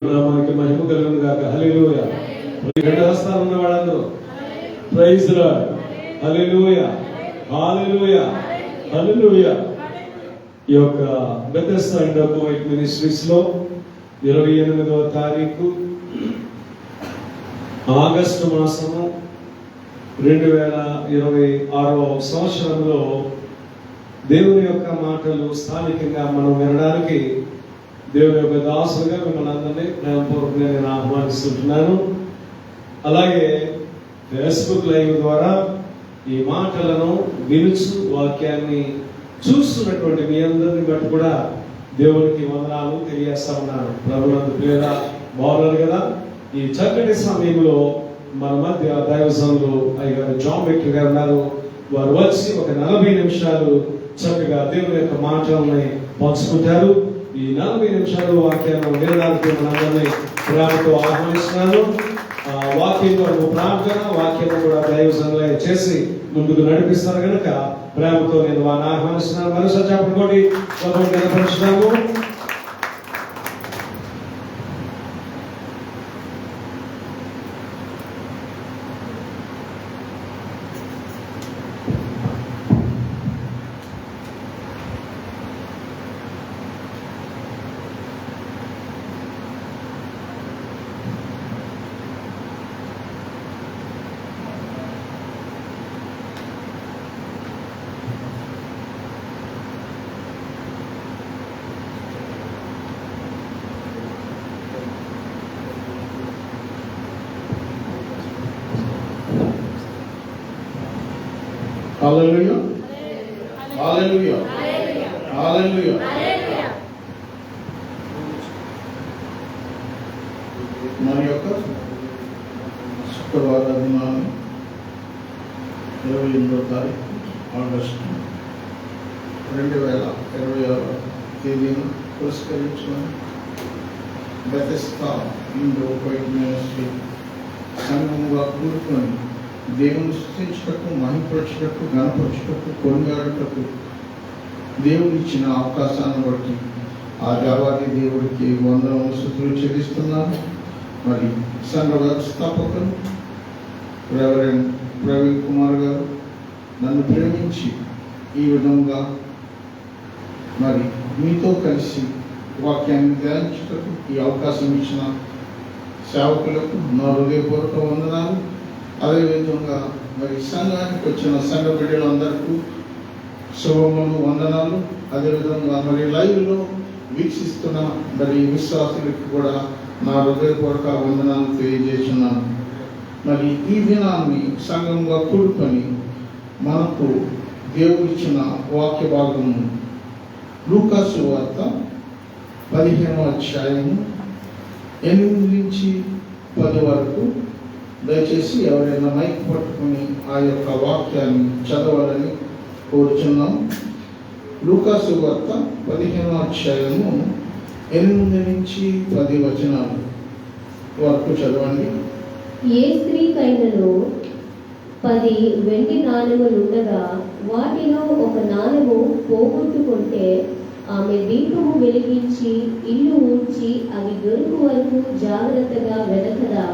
నామానికి మహిమ కలుగును గాక. హల్లెలూయా. రెండు హస్తాలు ఉన్న వాళ్ళందరూ ప్రైజ్ లార్డ్. హల్లెలూయా, హల్లెలూయా, హల్లెలూయా. ఈ యొక్క బెతెస్దా ఇండోర్ మినిస్ట్రీస్ లో 28వ తారీఖు ఆగస్టు మాసము 2026వ సంవత్సరంలో దేవుని యొక్క మాటలు స్థానికంగా మనం వినడానికి దేవుని యొక్క దాసులుగా మిమ్మల్ని అందరినీ ప్రేమపూర్వకంగా నేను ఆహ్వానిస్తుంటున్నాను. అలాగే ఫేస్బుక్ లైవ్ ద్వారా ఈ మాటలను వినుచు వాక్యాన్ని చూస్తున్నటువంటి మీ అందరిని బట్టి కూడా దేవునికి వందనాలు తెలియజేస్తా ఉన్నాను. ప్రభునందు ప్రియుల బాగున్నారు కదా. ఈ చక్కటి సమయంలో మన మధ్య దైవజనులు అయ్యారు జాన్ విక్టర్ గారు ఉన్నారు. వారు వచ్చి ఒక 40 నిమిషాలు చక్కగా దేవుని యొక్క మాటలని పంచుకుంటారు. ఈ 40 నిమిషాలు వాక్యాన్ని వినడానికి మనందరినీ ప్రేమతో ఆహ్వానిస్తున్నాను. వాక్యంలో ప్రార్థన, వాక్యాన్ని కూడా దైవజనులే చేసి ముందుకు నడిపిస్తారు కనుక ప్రేమతో నేను వారిని ఆహ్వానిస్తున్నాను. మరోసారి చెప్పండి, కనపరుస్తున్నాము. Hallelujah. Hallelujah. Hallelujah. మన యొక్క శుక్రవార దినాన్ని 28వ తారీఖు ఆగస్టు 2026 తేదీన పురస్కరించుకొని బెతెస్దా ఇండోర్ మినిస్ట్రీ సంఘముగా కూడుకొని దేవుని స్తుతించుటకు, మహిమపరచుటకు, ఘనపరచుటకు, కొనియాడుటకు దేవుడు ఇచ్చిన అవకాశాన్ని బట్టి ఆ దేవాది దేవుడికి వందనములు స్తుతులు చెల్లిస్తున్నాను. మరి సంఘ వ్యవస్థాపకులు రెవరెండ్ ప్రవీణ్ కుమార్ గారు నన్ను ప్రేమించి ఈ విధంగా మరి మీతో కలిసి వాక్యాన్ని ధ్యానించుటకు ఈ అవకాశం ఇచ్చిన సేవకులకు నా హృదయపూర్వక వందనాలు. అదేవిధంగా మరి సంఘానికి వచ్చిన సంఘ బిడ్డలందరికీ శుభములు, వందనాలు. అదేవిధంగా మరి లైవ్లో వీక్షిస్తున్న మరి విశ్వాసులకు కూడా నా హృదయపూర్వక వందనాలు తెలియజేస్తున్నాను. మరి ఈ దినాన్ని సంఘంగా కూడుకొని మనకు దేవుడిచ్చిన వాక్య భాగము లూకా సువార్త 15వ అధ్యాయము 8 నుంచి 10 వరకు. దయచేసి ఎవరైనా మైక్ పట్టుకుని ఆ యొక్క వాక్యాన్ని చదవాలని కోరుచున్నాం. లూకా సువార్త 15వ అధ్యాయము 8 నుంచి 10 వచనాలు వరకు చదవండి. ఏ స్త్రీకైనను 10 వెండి నాణెములుండగా వాటిలో ఒక నాణెము పోగొట్టుకుంటే ఆమె దీపము వెలిగించి ఇల్లు ఊడ్చి అది దొరుకు వరకు జాగ్రత్తగా వెతకదా?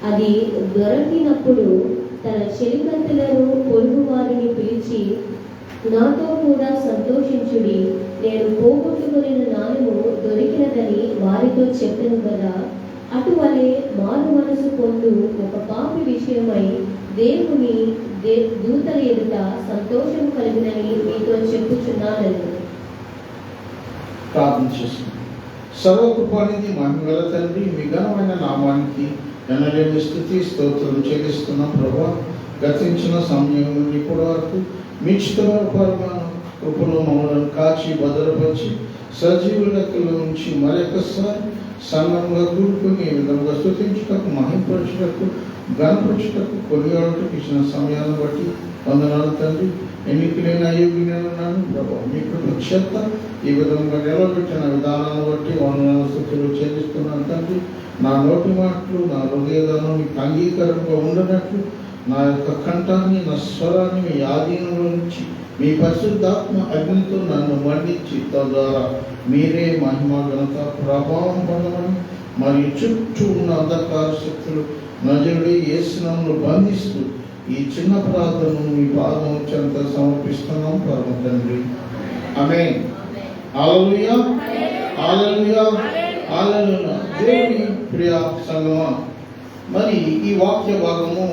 అది దొరికినప్పుడు తన చెలికత్తెలను, పొరుగు వారిని పిలిచి, నాతో కూడా సంతోషించుడి, నేను పోగొట్టుకున్న నాణెము దొరికినదని వారితో చెప్పెను కదా. అటువలే మారు మనసు పొందు ఒక పాపి విషయమై దేవుని దూతల ఎదుట సంతోషం కలిగినని మీతో చెప్పుచున్నానని. ప్రార్థన చేస్తున్నాం. సర్వకృపానిధి మహిమగల తండ్రి, మీ ఘనమైన నామానికి ఎనలేని స్తుతి స్తోత్రం చెల్లిస్తున్నాం. ప్రభువా, గతించిన సమయం నుండి ఇప్పటి వరకు మీ చిత్తపరమైన కృపను మమ్మల్ని కాచి భద్రపరిచి సజీవ లెక్కల నుంచి మరొకసారి సంఘంగా కూడుకుని ఈ విధంగా స్తుతించుటకు, మహిమపరచుటకు, ఘనపరచుటకు, కొనియాడుటకు ఇచ్చిన సమయాన్ని బట్టి వందనాలు తండ్రి. ఎన్నికలైన అయోగ్యున్నాను ప్రభావ, మీ కృప ఈ విధంగా నిలబెట్టిన విధానాన్ని బట్టి వందనాలు స్తుతులు చెల్లిస్తున్నాను తండ్రి. నా నోటి మాటలు, నా హృదయదానం మీకు అంగీకారంగా ఉండనట్లు నా యొక్క కంఠాన్ని, నా స్వరాన్ని మీ ఆధీనంలో నుంచి మీ పరిశుద్ధాత్మ అగ్నితో నన్ను మండించి తద్వారా మీరే మహిమ ఘనత ప్రభావం పొందమని మరియు చుట్టూ ఉన్న అంధకార శక్తులు నజరుడి యేసు నామములో బంధిస్తూ ఈ చిన్న ప్రార్థనను మీ పాదం చెంత సమర్పిస్తున్నాం పరమ తండ్రి. ఆమేన్. హల్లెలూయా, హల్లెలూయా, హల్లెలూయా. దేవుని ప్రియ సంగమా, మరి ఈ వాక్య భాగము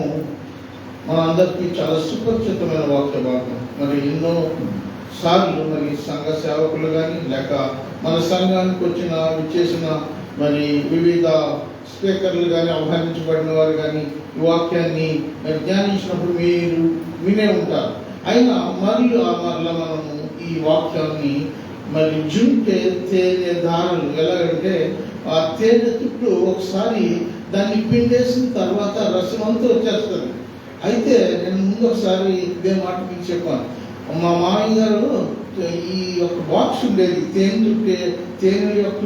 మన అందరికీ చాలా సుపరిచితమైన వాక్య భాగం. మరి ఎన్నో సార్లు మరి సంఘ సేవకులు కానీ లేక మన సంఘానికి విచ్చేసిన మరి వివిధ స్పీకర్లు కానీ ఆహ్వానించబడిన వారు కానీ ఈ వాక్యాన్ని ధ్యానించినప్పుడు మీరు వినే ఉంటారు. అయినా మరలా మనము ఈ వాక్యాన్ని మరి జుంటే తేనె దారులు ఎలాగంటే ఆ తేనె చుట్టూ ఒకసారి దాన్ని పిండేసిన తర్వాత రసం అంతా వచ్చేస్తుంది. అయితే నేను ముందు ఒకసారి ఇదే మాట మీకు చెప్పాను. మా మామయ్య గారు ఈ యొక్క బాక్స్ ఉండేది, తేనె యొక్క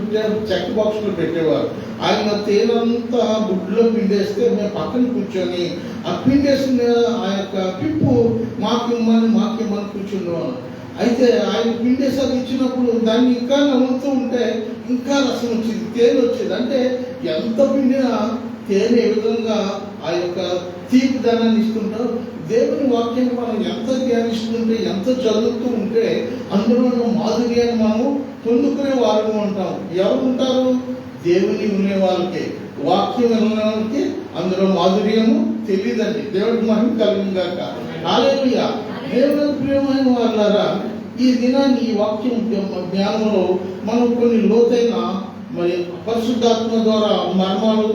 చెక్క బాక్స్లో పెట్టేవారు. ఆయన తేనంతా గుడ్లో పిండేస్తే మేము పక్కన కూర్చొని ఆ పిండేసిన ఆ యొక్క పిప్పు మాకిమ్మని కూర్చున్నాను. అయితే ఆయన పిండేసారి ఇచ్చినప్పుడు దాన్ని ఇంకా నవ్వుతూ ఉంటే ఇంకా రసం వచ్చింది, తేనె వచ్చేది. అంటే ఎంత పిండినా తేనె ఏ విధంగా ఆ యొక్క తీపి ధనాన్ని ఇస్తుంటారు. దేవుని వాక్యాన్ని మనం ఎంత ధ్యానిస్తుంటే, ఎంత చదువుతూ ఉంటే అందులో మాధుర్యాన్ని మనము పొందుకునే వారు ఉంటాం. ఎవరు ఉంటారు? దేవుని వినే వాళ్ళకి, వాక్యం వినే వాళ్ళకి అందులో మాధుర్యము తెలియదండి. దేవుడికి మహిమ కలుగుగాక. హల్లెలూయా. దేవుని ప్రియమైన వాళ్ళారా, ఈ దినాన్ని ఈ వాక్యం జ్ఞానంలో మనం కొన్ని లోతైన మరి పరిశుద్ధాత్మ ద్వారా మర్మాలు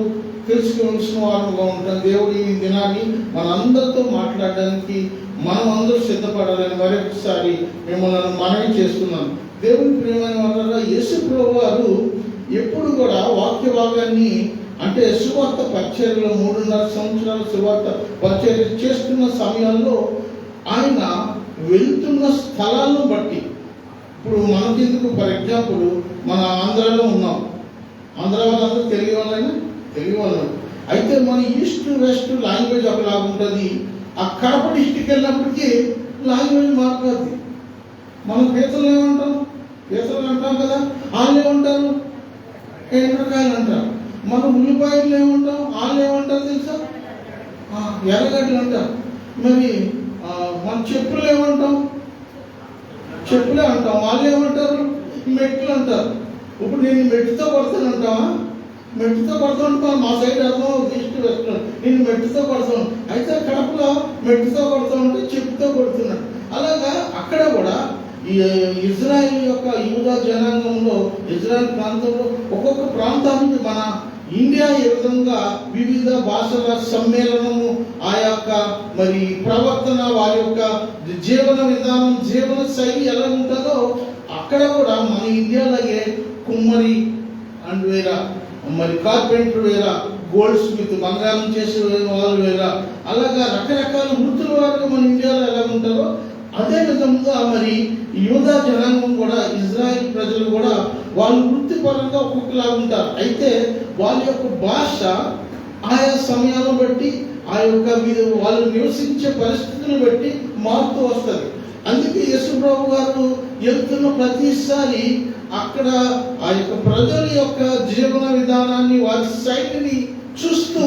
తెలుసుకోవాల్సిన వారుగా ఉంటాం. దేవుడు ఈ దినాన్ని మనందరితో మాట్లాడడానికి మనం అందరూ సిద్ధపడాలని మరొకసారి మిమ్మల్ని మనవి చేస్తున్నాను. దేవుని ప్రియమైన వాళ్ళ యేసు ప్రభువు వారు ఎప్పుడు కూడా వాక్య భాగాన్ని అంటే సువార్త పరిచర్యలో 3.5 సంవత్సరాల సువార్త పరిచర్య చేస్తున్న సమయాల్లో ఆయన వెళ్తున్న స్థలాలను బట్టి, ఇప్పుడు మనకెందుకు ఫర్ ఎగ్జాంపుల్ మన ఆంధ్రాలో ఉన్నాం, ఆంధ్ర వాళ్ళందరూ తెలుగు వాళ్ళైనా తెలుగు వాళ్ళు. అయితే మన ఈస్ట్ వెస్ట్ లాంగ్వేజ్ ఒకలా ఉంటుంది. ఆ కడప డిస్టిక్ వెళ్ళినప్పటికీ లాంగ్వేజ్ మారుతుంది. మనం పీతలు ఏమంటాం? పీతలు అంటాం కదా, వాళ్ళు ఏమంటారు? ఎండ్రకాయలు అంటారు. మనం ఉల్లిపాయలు ఏమంటాం? వాళ్ళు ఏమంటారు తెలుసా? ఎర్రగడ్డలు అంటారు. మరి మన చెప్పులు ఏమంటాం? చెప్పులే అంటాం. వాళ్ళు ఏమంటారు? మెట్లు అంటారు. ఇప్పుడు నేను మెట్టుతో కొడతాను అంటావా? మెట్టుతో కొడుతుంటాం. మా సైడ్ అర్థం ఈస్ట్ వెస్ట్, నేను మెట్టుతో కొడతాను. అయితే కడపలో మెట్టుతో కొడుతూ ఉంటే చెప్పుతో కొడుతున్నాడు. అలాగా అక్కడ కూడా ఈ ఇజ్రాయిల్ యొక్క యూదా జనాంగంలో ఇజ్రాయిల్ ప్రాంతంలో ఒక్కొక్క ప్రాంతానికి మన ఇండియా ఏ విధంగా వివిధ భాషల సమ్మేళనము, ఆ యొక్క మరి ప్రవర్తన, వారి యొక్క జీవన విధానం, జీవన శైలి ఎలా ఉంటుందో అక్కడ కూడా మన ఇండియాలాగే కుమ్మరి అండ్ వేరా, మరి కార్పెంటర్ వేరా, గోల్డ్ స్మిత్ బంగారం చేసే వాళ్ళు వేరా, అలాగా రకరకాల వృత్తుల వారు మన ఇండియాలో ఎలా ఉంటారో అదే విధంగా మరి యూదా జనాంగం కూడా, ఇజ్రాయిల్ ప్రజలు కూడా వాళ్ళు వృత్తిపరంగా ఒక్కొక్కలా ఉంటారు. అయితే వాళ్ళ యొక్క భాష ఆయా సమయాలను బట్టి, ఆ యొక్క వాళ్ళు నివసించే పరిస్థితులను బట్టి మారుతూ వస్తుంది. అందుకే యేసు ప్రభు గారు వెళ్తున్న ప్రతిసారి అక్కడ ఆ యొక్క ప్రజల యొక్క జీవన విధానాన్ని, వారి శైలిని చూస్తూ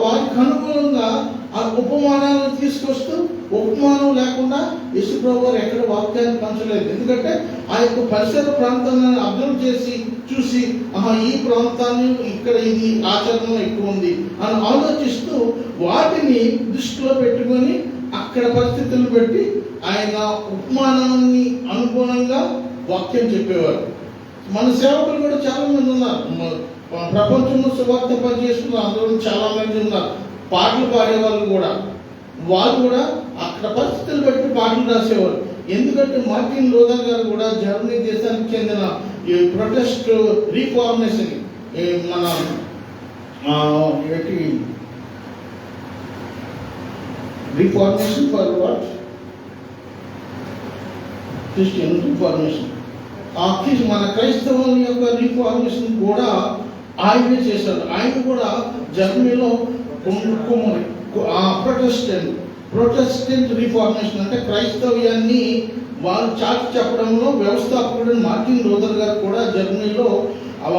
వారికి అనుకూలంగా ఆ ఉపమానాలను తీసుకొస్తూ, ఉపమానం లేకుండా యేసు ప్రభు గారు ఎక్కడ వాక్యాన్ని పంచలేదు. ఎందుకంటే ఆ యొక్క పరిసర ప్రాంతాన్ని అబ్జర్వ్ చేసి చూసి ఈ ప్రాంతాన్ని ఇక్కడ ఇది ఆచరణ ఎక్కువ ఉంది అని ఆలోచిస్తూ వాటిని దృష్టిలో పెట్టుకొని అక్కడ పరిస్థితులను బట్టి ఆయన ఉపమానాన్ని అనుగుణంగా వాక్యం చెప్పేవారు. మన సేవకులు కూడా చాలా మంది ఉన్నారు. ప్రపంచంలో సువార్త పనిచేస్తున్న అందరూ చాలా మంది ఉన్నారు. పాటలు పాడేవాళ్ళు కూడా, వాళ్ళు కూడా అక్కడ పరిస్థితులు బట్టి పాటలు రాసేవారు. ఎందుకంటే మార్టిన్ లూథర్ గారు కూడా జర్మనీ దేశానికి చెందిన ఈ ప్రొటెస్ట్ రీఫార్మేషన్, మన reformation for what, Christian reformation, మన క్రైస్తవుల యొక్క రీఫార్మేషన్ కూడా ఆయనే చేశారు. ఆయన కూడా జర్మనీలో ప్రొటెస్టెంట్ ప్రొటెస్టెంట్ రిఫార్మేషన్ అంటే క్రైస్తవ్యాన్ని వాళ్ళు చాటి చెప్పడంలో వ్యవస్థాపకుడు మార్టిన్ లూథర్ గారు కూడా జర్మనీలో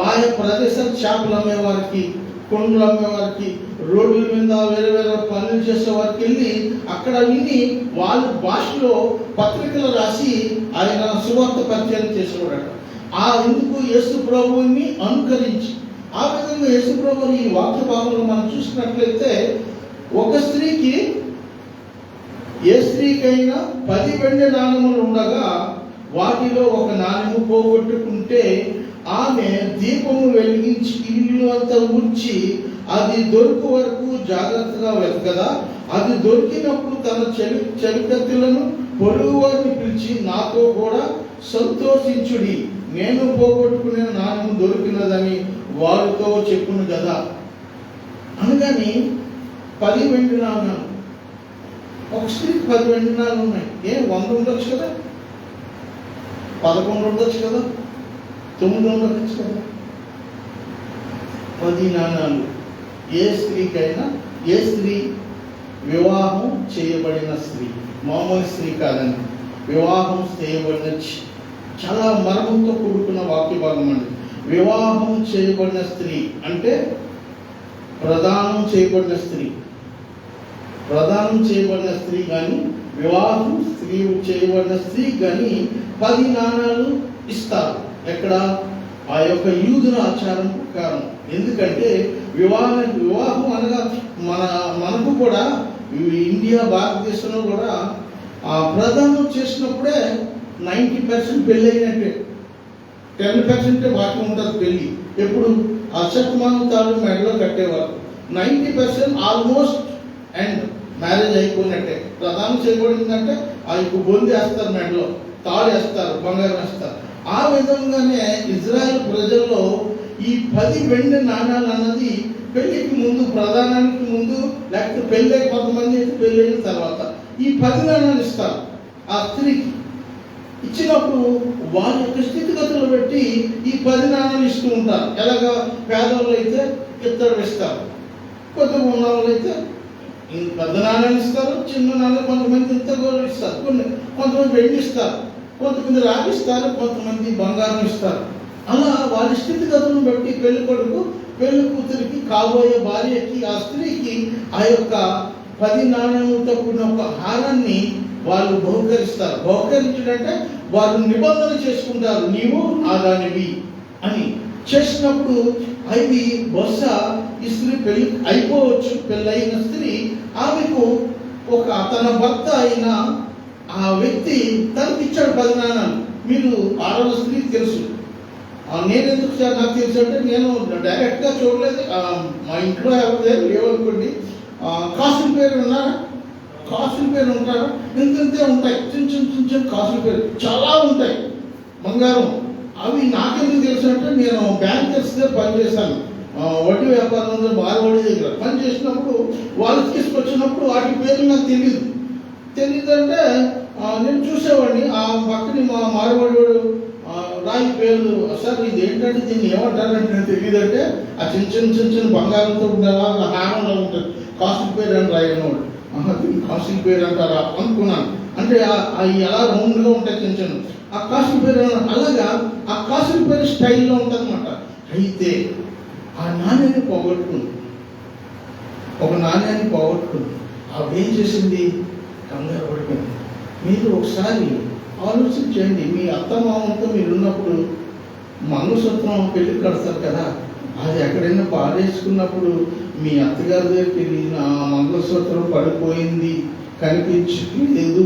ఆయా ప్రదేశాలు చేపలు అమ్మేవారికి, కొండలు అమ్మేవారికి, రోడ్ల మీద వేరే వేరే పనులు చేసే వారికి వెళ్ళి అక్కడ విని వాళ్ళ భాషలో పత్రికలు రాసి ఆయన సువార్త పరిచయం చేసేవాడట. ఆ ఎందుకు యేసు ప్రభువుని అనుకరించి ఆ విధంగా యేసు ప్రభువుని ఈ వాక్య భాగంలో మనం చూసినట్లయితే ఒక స్త్రీకి ఏ స్త్రీకైనా 10 వెండి నాణెములు ఉండగా వాటిలో ఒక నాణెము పోగొట్టుకుంటే ఆమె దీపము వెలిగించి ఇల్లు అంతా ఊడ్చి అది దొరుకు వరకు జాగ్రత్తగా వెతకదా, అది దొరికినప్పుడు తన చెలికత్తెలను పొరుగు వారిని పిలిచి నాతో కూడా సంతోషించుడి, నేను పోగొట్టుకునే నాణ్యం దొరికినదని వారితో చెప్పును కదా. అనగాని 10 వెండి నాణ్యాలు, ఒక స్త్రీకి 10 వెండి నాణ్యాలు ఉన్నాయి. 100 ఉండొచ్చు కదా, 11 ఉండొచ్చు కదా, 9 ఉండొచ్చు కదా. 10 నాణ్యాలు ఏ స్త్రీకైనా, ఏ స్త్రీ వివాహం చేయబడిన స్త్రీ, మామూలు స్త్రీ కాదండి, వివాహం చేయబడిన, చాలా మర్మంతో కూడుకున్న వాక్య భాగం అండి. వివాహం చేయబడిన స్త్రీ అంటే ప్రదానం చేయబడిన స్త్రీ, ప్రదానం చేయబడిన స్త్రీ కానీ వివాహం చేయబడిన స్త్రీ కానీ 10 నాణాలు ఇస్తారు. ఎక్కడ? ఆ యొక్క యూదుల ఆచారం ప్రకారం. ఎందుకంటే వివాహం అనగా మనకు కూడా ఇండియా భారతదేశంలో కూడా ప్రదానం చేసినప్పుడే 90% పెళ్ళి అయినట్టే, 10% బాకీ ఉంటుంది పెళ్ళి. ఎప్పుడు అశక్మానం తాడు మెడలో కట్టేవారు, 90% ఆల్మోస్ట్ అండ్ మ్యారేజ్ అయిపోయినట్టే. ప్రదానం చేయబడిందంటే ఆ యొక్క బొంది వేస్తారు, మెడలో తాడు వేస్తారు, బంగారం వేస్తారు. ఆ విధంగానే ఇజ్రాయెల్ ప్రజల్లో ఈ 10 వెండి నాణాలు అన్నది పెళ్లికి ముందు, ప్రధానానికి ముందు, లేకపోతే పెళ్ళి కొంతమంది అయితే పెళ్ళి అయిన తర్వాత ఈ 10 నాణాలు ఇస్తారు ఆ స్త్రీకి. ఇచ్చినప్పుడు వాళ్ళ యొక్క స్థితిగతులు బట్టి ఈ 10 నాణాలు ఇస్తూ ఉంటారు. ఎలాగా? పేదవాళ్ళు అయితే ఇత్తడి ఇస్తారు, కొద్దిగా ఉన్న వాళ్ళు అయితే పెద్ద నాణాలు ఇస్తారు, చిన్న నాణాలు కొంతమంది ఇంత గోళ్ళు ఇస్తారు, కొంతమంది వెండి ఇస్తారు, కొంతమంది రాగి ఇస్తారు, కొంతమంది బంగారం ఇస్తారు. అలా వాళ్ళ స్థితిగతులను బట్టి పెళ్లి కొడుకు పెళ్లి కూతురికి, కాబోయే భార్యకి, ఆ స్త్రీకి ఆ యొక్క 10 నాణ్యములతో కూడిన ఒక హారాన్ని వాళ్ళు బహుకరిస్తారు. బహుకరించడంటే వాళ్ళు నిబంధన చేసుకుంటారు, నీవు ఆదానివి అని. చేసినప్పుడు అవి బహుశా ఈ స్త్రీ పెళ్లి అయిపోవచ్చు, పెళ్ళైన స్త్రీ, ఆమెకు ఒక తన భర్త అయిన ఆ వ్యక్తి తనకి ఇచ్చాడు 10 నాణాలు. మీరు ఆడవ స్త్రీకి తెలుసు, నేను ఎందుకు నాకు తెలుసు అంటే నేను డైరెక్ట్గా చూడలేదు, మా ఇంట్లో ఎవరు లేవనుకోండి, కాసుల పేరు ఉన్నారా? కాసుల పేరు ఉంటారా? ఇంతే ఉంటాయి, చిన్న కాసుల పేరు చాలా ఉంటాయి బంగారం. అవి నాకెందుకు తెలుసు అంటే నేను బ్యాంకర్స్ దగ్గర పనిచేశాను, వడ్డీ వ్యాపారంలో బాలవడ్డీ దగ్గర పనిచేసినప్పుడు వాళ్ళు తీసుకొచ్చినప్పుడు వాటి పేర్లు నాకు తెలియదు అంటే నేను చూసేవాడిని. ఆ పక్కని మా మారవాడు రాయి పేర్లు, సార్ ఇది ఏంటంటే దీన్ని ఏమంటారంటే నేను తెలియదంటే ఆ చిన్న బంగారంతో ఉండేవాళ్ళు హారంలో ఉంటుంది, కాసుల పేరు అని రాయనవాడు. దీన్ని కాసుల పేరు అంటారా అనుకున్నాను. అంటే అవి ఎలా రౌండ్గా ఉంటాయి చిన్న ఆ కాసుల పేరు. అలాగా ఆ కాసుల పేరు స్టైల్లో ఉంటుంది అన్నమాట. అయితే ఆ నాణ్యాన్ని పోగొట్టుకుంది, ఒక నాణ్యాన్ని పోగొట్టుకుంది. అవేం చేసింది? కంగారు పడిపోయింది. మీరు ఒకసారి ఆలోచించండి, మీ అత్తమామతో మీరు ఉన్నప్పుడు మంగళసూత్రం పెళ్లి కడతారు కదా, అది ఎక్కడైనా పాడేసుకున్నప్పుడు మీ అత్తగారి దగ్గరికి వెళ్ళి నా మంగళసూత్రం పడిపోయింది, కనిపించలేదు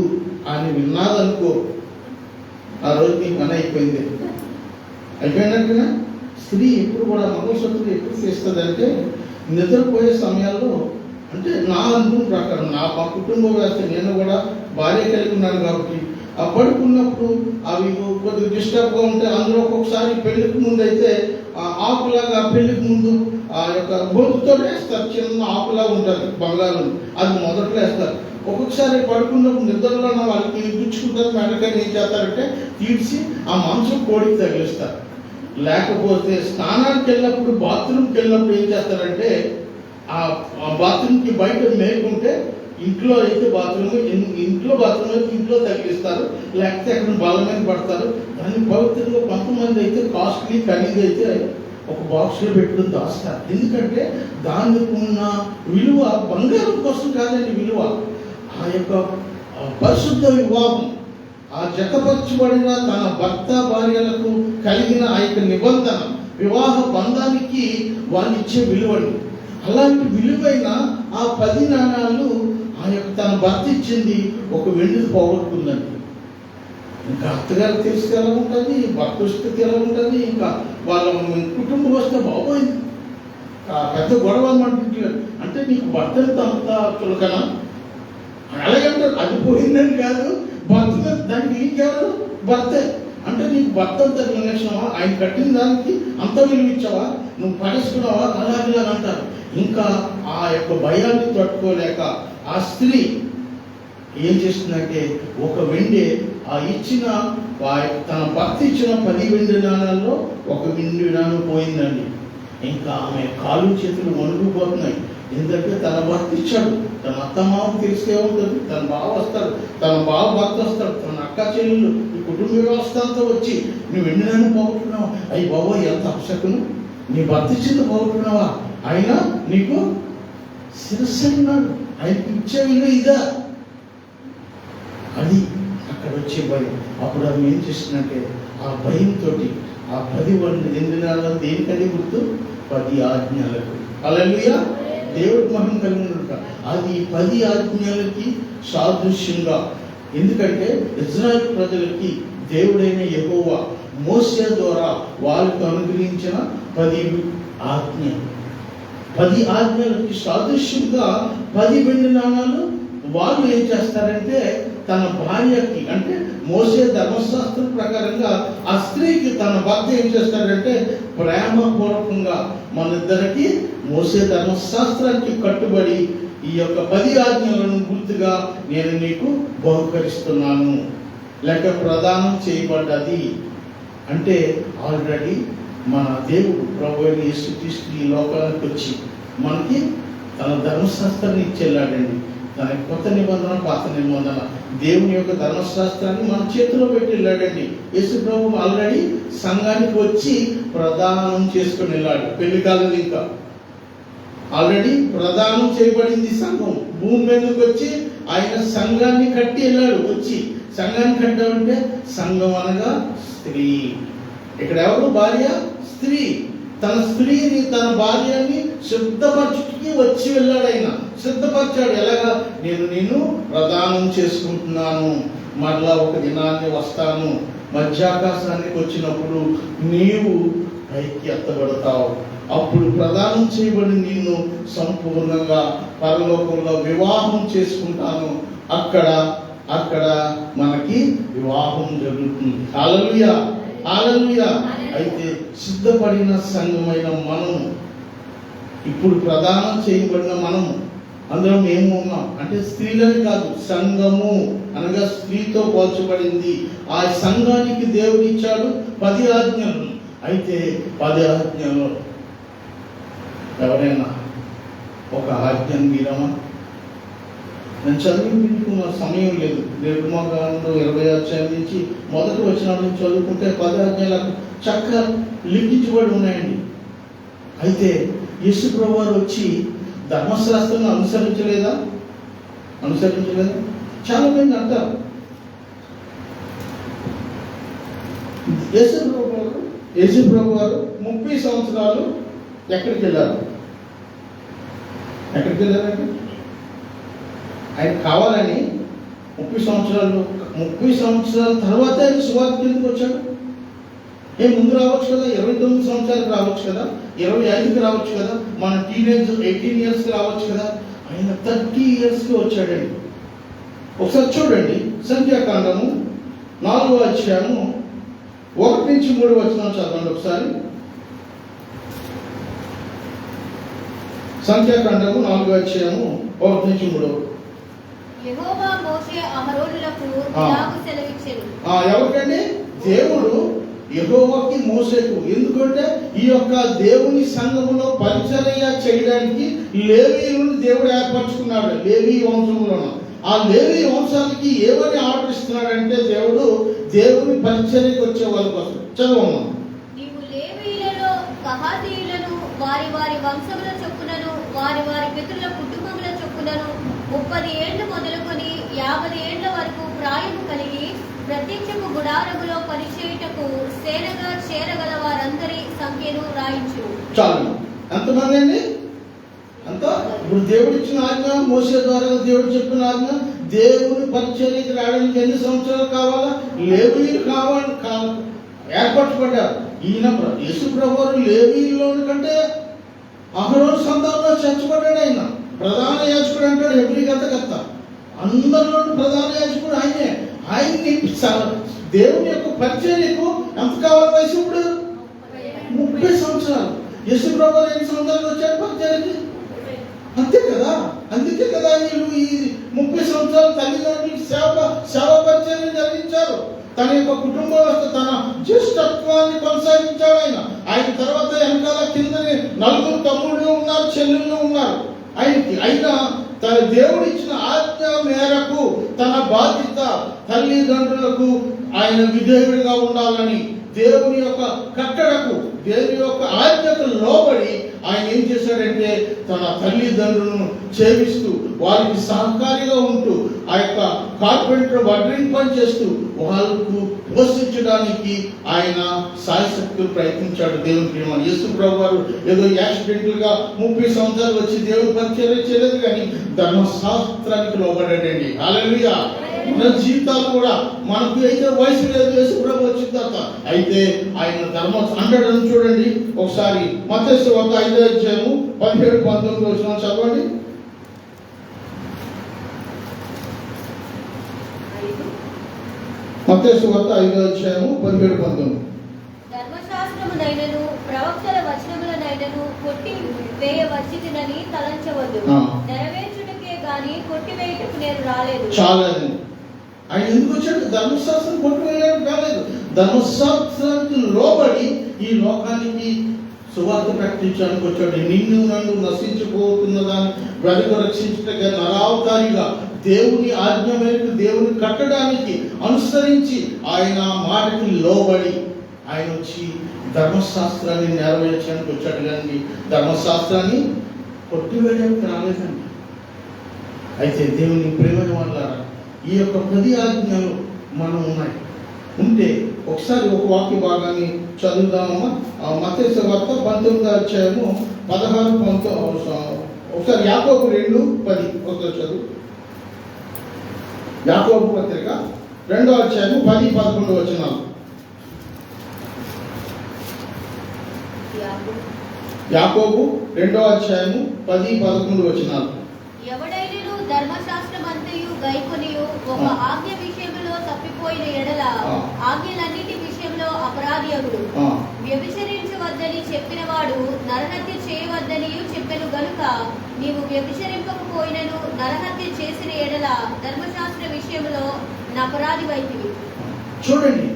అని విన్నాదనుకో, ఆ రోజు నీ పని అయిపోయింది, అయిపోయినట్టుగా. స్త్రీ ఎప్పుడు కూడా మంగళసూత్రం ఎప్పుడు తీస్తుందంటే నిద్రపోయే సమయాల్లో. అంటే నా అనుభవం ప్రకారం, నా కుటుంబ వ్యవస్థ, నేను కూడా భార్య కలిగి ఉన్నాను కాబట్టి ఆ పడుకున్నప్పుడు అవి కొద్దిగా డిస్టర్బ్గా ఉంటే అందులో ఒక్కొక్కసారి పెళ్లికి ముందు అయితే ఆకులాగా పెళ్లికి ముందు ఆ యొక్క బొంతుతో వేస్తారు, చిన్న ఆకులాగా ఉంటుంది బంగారం, అది మొదట్లో వేస్తారు. ఒక్కొక్కసారి పడుకున్నప్పుడు నిద్రలో వాళ్ళకి గుచ్చుకుంటారు, మెడకని ఏం చేస్తారంటే తీర్చి ఆ మంచం కోడికి తగిలిస్తారు. లేకపోతే స్నానానికి వెళ్ళినప్పుడు, బాత్రూమ్కి వెళ్ళినప్పుడు ఏం చేస్తారంటే ఆ బాత్రూమ్కి బయట మేకుంటే ఇంట్లో అయితే బాత్రూమ్, ఇంట్లో బాత్రూమ్ అయితే ఇంట్లో తగిలిస్తారు, లేకపోతే అక్కడ బల్ల మీద పడతారు. దాన్ని పవిత్రంగా కొంతమంది అయితే కాస్ట్లీ ఖరీదు అయితే ఒక బాక్స్లో పెట్టుకుని దాస్తారు. ఎందుకంటే దానికి ఉన్న విలువ బంగారం కోసం కాదండి, విలువ ఆ యొక్క పరిశుద్ధ వివాహం, ఆ జతపరచబడిన తన భర్త భార్యలకు కలిగిన ఆ యొక్క నిబంధన, వివాహ బంధానికి వాళ్ళు ఇచ్చే విలువని. అలాంటి విలువైన ఆ 10 నాణాలు ఆ యొక్క తన భర్త ఇచ్చింది ఒక వెండిది పోగొట్టుకుందండి. ఇంకా అత్తగారు తెలిస్తే ఎలా ఉంటుంది, భర్త స్థితి ఎలా ఉంటుంది, ఇంకా వాళ్ళ కుటుంబం వస్తే బాగోయింది పెద్ద గొడవ అన్నమాట. అంటే నీకు భర్త అంత చులకనా అలాగంటారు. అది పోయిందని కాదు, భర్త దానికి ఇంకెవరు భర్తే. అంటే నీకు భర్త అంత నిర్లక్ష్యమా, ఆయన కట్టిన దానికి అంత విలువ ఇచ్చావా, నువ్వు పడేసుకున్నావా, అలాగే అంటారు. ఇంకా ఆ యొక్క భయాన్ని తట్టుకోలేక ఆ స్త్రీ ఏం చేస్తుందంటే ఒక వెండి ఆ ఇచ్చిన తన భర్త ఇచ్చిన 10 వెండి నాణాల్లో ఒక వెండి నాణం పోయిందండి. ఇంకా ఆమె కాలు చేతులు వణుకుపోతున్నాయి. ఎందుకంటే తన భర్త ఇచ్చాడు, తన అత్తమామ తెలిసే ఉంటుంది, తన బావ వస్తాడు, తన బావ భర్త వస్తాడు, తన అక్క చెల్లెళ్ళు, ఈ కుటుంబ వ్యవస్థ అంతా వచ్చి నువ్వు వెండి నాణం పోగొట్టుకున్నావా, అయ్యి బాబా ఎంత అప్సకును, నీ భర్త ఇచ్చింది పోగొట్టుకున్నావా, ఆయన నీకు శిరస్సు ఉన్నాడు, ఆయనకి ఇచ్చే విలువ ఇదా, అది అక్కడ వచ్చే భయం. అప్పుడు ఆమె ఏం చేస్తుందంటే ఆ భయంతో ఆ 10 వెండి నాణాలు దేనికని గుర్తు, 10 ఆజ్ఞలకు. హల్లెలూయా, దేవుడి మహిమ కలిగిన అది 10 ఆజ్ఞలకి సాదృశ్యంగా. ఎందుకంటే ఇజ్రాయెల్ ప్రజలకి దేవుడైన యెహోవా మోసే ద్వారా వాళ్ళకు అనుగ్రహించిన 10 ఆజ్ఞలు. 10 ఆజ్ఞలకి సాదృశ్యంగా 10 వెండి నాణాలు వాళ్ళు ఏం చేస్తారంటే తన భార్యకి, అంటే మోసే ధర్మశాస్త్రం ప్రకారంగా ఆ స్త్రీకి తన భర్త ఏం చేస్తాడంటే ప్రేమపూర్వకంగా మన ఇద్దరికి మోసే ధర్మశాస్త్రానికి కట్టుబడి ఈ యొక్క 10 ఆజ్ఞలను గుర్తుగా నేను నీకు బహుకరిస్తున్నాను, లేక ప్రదానం చేయబడ్డది. అంటే ఆల్రెడీ మన దేవుడు ప్రభువైన యేసుక్రీస్తు ఈ లోకానికి వచ్చి మనకి తన ధర్మశాస్త్రాన్ని ఇచ్చేలాడండి. తన కొత్త నిబంధన, పాత నిబంధన, దేవుని యొక్క ధర్మశాస్త్రాన్ని మన చేతిలో పెట్టి వెళ్ళాడండి. యేసు ప్రభు ఆల్రెడీ సంఘానికి వచ్చి ప్రదానం చేసుకుని వెళ్ళాడు. పెళ్లి కాలేదు ఇంకా, ఆల్రెడీ ప్రదానం చేయబడింది సంఘం. భూమి మీదకి వచ్చి ఆయన సంఘాన్ని కట్టి వెళ్ళాడు. వచ్చి సంఘాన్ని కట్టామంటే సంఘం అనగా స్త్రీ. ఇక్కడ ఎవరు భార్య? స్త్రీ. తన స్త్రీని, తన భార్యని సిద్ధపరచుకి వచ్చి వెళ్ళాడు. ఆయన సిద్ధపరిచాడు. ఎలాగా? నేను ప్రదానం చేసుకుంటున్నాను, మరలా ఒక దినాన్ని వస్తాను, మధ్యాకాశానికి వచ్చినప్పుడు నీవు పైకి ఎత్తబడతావు, అప్పుడు ప్రదానం చేయబడి నిన్ను సంపూర్ణంగా పరలోకంలో వివాహం చేసుకుంటాను, అక్కడ మనకి వివాహం జరుగుతుంది. హల్లెలూయా, హల్లెలూయా. అయితే సిద్ధపడిన సంఘమైన మనము, ఇప్పుడు ప్రదానం చేయబడిన మనము, అందులో మేము ఉన్నాం. అంటే స్త్రీలని కాదు, సంఘము అనగా స్త్రీతో పోల్చబడింది. ఆ సంఘానికి దేవుడు ఇచ్చాడు 10 ఆజ్ఞలు. అయితే 10 ఆజ్ఞలు ఎవరైనా ఒక ఆజ్ఞను మీరమా? నేను చదివించుకున్న సమయం లేదు. నిర్గమకాండం 20 అధ్యాయం నుంచి మొదటి వచనం నుంచి చదువుకుంటే 10 ఆజ్ఞలకు చక్కగా లిఖించబడి ఉన్నాయండి. అయితే యేసు ప్రభువారు వచ్చి ధర్మశాస్త్రాన్ని అనుసరించలేదా? చాలా మంది అంటారు. యేసు ప్రభువారు 30 సంవత్సరాలు ఎక్కడికి వెళ్ళారంటే ఆయన కావాలని 30 సంవత్సరాల తర్వాత ఆయన సువార్త ఎందుకు వచ్చాడు? ముందు రావచ్చు కదా, 29 సంవత్సరాలకు రావచ్చు కదా, 25కి రావచ్చు కదా, మన టీనేజ్ 18 ఇయర్స్కి రావచ్చు కదా. ఆయన 30 ఇయర్స్కి వచ్చాడండి. ఒకసారి చూడండి, సంఖ్యాకాండము 4వ అధ్యాయము 1 నుంచి 3 వచనం చదవండి ఒకసారి. సంఖ్యాకాండము 4వ అధ్యాయము 1 నుంచి 3. యెహోవా మోషే అహరోనులకు ఇలాగు సెలవిచ్చెను. ఎవరికండి? దేవుడు యెహోవాకి మోసేకు. ఎందుకంటే ఈ యొక్క దేవుని సంఘములో పరిచర్య చేయడానికి లేవీయులను దేవుడు ఏర్పరచుకున్నాడు. లేవీ వంశంలోన ఆ లేవీ వంశానికి ఏమని ఆర్డర్ ఇస్తున్నాడంటే దేవుని పరిచర్యకు వచ్చే వాళ్ళ కోసం. చదవమ్మా. నీవు లేవీయులలో కహాతీయులను వారి వారి వంశముల చొప్పునను వారి వారి పితరుల కుటుంబముల చొప్పునను 30 ఏళ్లు మొదలుకొని 50 ఏళ్ల వరకు ప్రాయము కలిగి ప్రత్యక్షపు గుడారములో పనిచేయుటకు సేనగా చేరగల వారందరి సంఖ్యను రాయించు. చాలు. ఎంతమంది అండి? అంత ఇప్పుడు దేవుడు ఇచ్చిన ఆజ్ఞ, మోసే ద్వారా దేవుడు చెప్పిన ఆజ్ఞ, దేవుని పరిచర్యకి రావడానికి ఎన్ని సంవత్సరాలు కావాలా? లేవీయులు కావాలి ఏర్పరచబడ్డారు. ఈయన యేసు ప్రభువు లేవీయుల్లో కంటే అహరోను సంతానంలో చేర్చబడ్డాడు. ఆయన ప్రధాన యాజకుడు అంటాడు హెబ్రీ గంతకర్త. అందరిలో ప్రధాన యాజకుడు ఆయనే. ఆయన్ని దేవుని యొక్క పరిచర్యకు ఎంత కావాలి వయసు? ఇప్పుడు 30 సంవత్సరాలు. యేసు ప్రభువు ఎన్ని సంవత్సరాలు వచ్చాడు పరిచర్యకి? అంతే కదా. అందుకే కదా వీళ్ళు ఈ 30 సంవత్సరాలు తల్లిదండ్రులకు సేవ పరిచర్య జరిగించారు. తన యొక్క కుటుంబ వ్యవస్థ, తన జ్యేష్ఠత్వాన్ని కొనసాగించాడు. ఆయన తర్వాత వెనకాల కిందని 4 తమ్ముళ్ళు ఉన్నారు, చెల్లెళ్ళు ఉన్నారు ఆయనకి. అయినా తన దేవుడు ఇచ్చిన ఆజ్ఞ మేరకు తన బాధ్యత తల్లిదండ్రులకు ఆయన విధేయుడిగా ఉండాలని, దేవుని యొక్క కట్టడకు, దేవుని యొక్క ఆజ్ఞకు లోబడి ఆయన ఏం చేశాడంటే తన తల్లిదండ్రులను సేవిస్తూ వారికి సహకారిగా ఉంటూ ఆ యొక్క కార్పెంటర్ వడ్రింగ్ పని చేస్తూ వాళ్ళకు పోషించడానికి ఆయన సాయశక్తులు ప్రయత్నించాడు. దేవుని ప్రేమ యేసు ప్రభు వారు ఏదో యాక్సిడెంటల్ గా 30 సంవత్సరాలు వచ్చి దేవుని పరిచర్య చేయలేదు, కానీ ధర్మశాస్త్రానికి లోబడ్డాడండి. హల్లెలూయా. మన జీవితాలు కూడా మనకు అయితే వయసు లేదు, యేసు ప్రభు వచ్చిన తర్వాత అయితే ఆయన అంటాడని చూడండి. ఒకసారి మత్తయి సువార్త 5వ అధ్యాయము 17-19 వచనాలు చదవండి. మత్తయి సువార్త 5వ అధ్యాయము 17-19. ధర్మశాస్త్రమునైనను ప్రవక్తల వచనములనైనను కొట్టి వేయవచ్చితినని తలంచవద్దు. నెరవేర్చుటకే గాని కొట్టివేయుటకు నేను రాలేదు. చాలండి. ఆయన ఎందుకు వచ్చాడు? ధర్మశాస్త్రం కొట్టివేయడం కాలేదు. ధర్మశాస్త్రానికి లోబడి ఈ లోకానికి సువార్త ప్రకటించడానికి వచ్చాడు. నిన్ను నన్ను నశించిపోతున్న దాన్ని బ్రతుకు రక్షించటగా నరావతారిగా దేవుని ఆజ్ఞ మేరకు దేవుని కట్టడానికి అనుసరించి ఆయన మాటకి లోబడి ఆయన వచ్చి ధర్మశాస్త్రాన్ని నెరవేర్చడానికి వచ్చాడు. కానీ ధర్మశాస్త్రాన్ని కొట్టివేయడానికి రాలేదండి. అయితే దేవుని ప్రేమ వల్ల ఈ యొక్క 10 ఆజ్ఞలు మనం ఉంటే ఒకసారి ఒక వాక్య భాగాన్ని చదువుదామమ్మా. మత్తయి సువార్త 19వ అధ్యాయము 16-19. ఒకసారి యాకోబు 2:10 ఒకసారి చదువు. యాకోబు పత్రిక 2వ అధ్యాయము 10-11 వచనాలు. యాకోబు 2వ అధ్యాయము 10-11 వచనాలు. ఎవడైనను ధర్మశాస్త్రమంతయు గైకొనియు ఒక ఆజ్ఞ విషయంలో తప్పిపోయిన ఎడల ఆజ్ఞలన్నిటి విషయంలో అపరాధి అగుడు. వ్యభిచరించవద్దని చెప్పినవాడు నరహత్య చేయవద్దని చెప్పెను గనుక నీవు వ్యభిచరింపకపోయినను నరహత్య చేసిన ఎడల ధర్మశాస్త్ర విషయంలో అపరాధి వైతివి. చూడండి,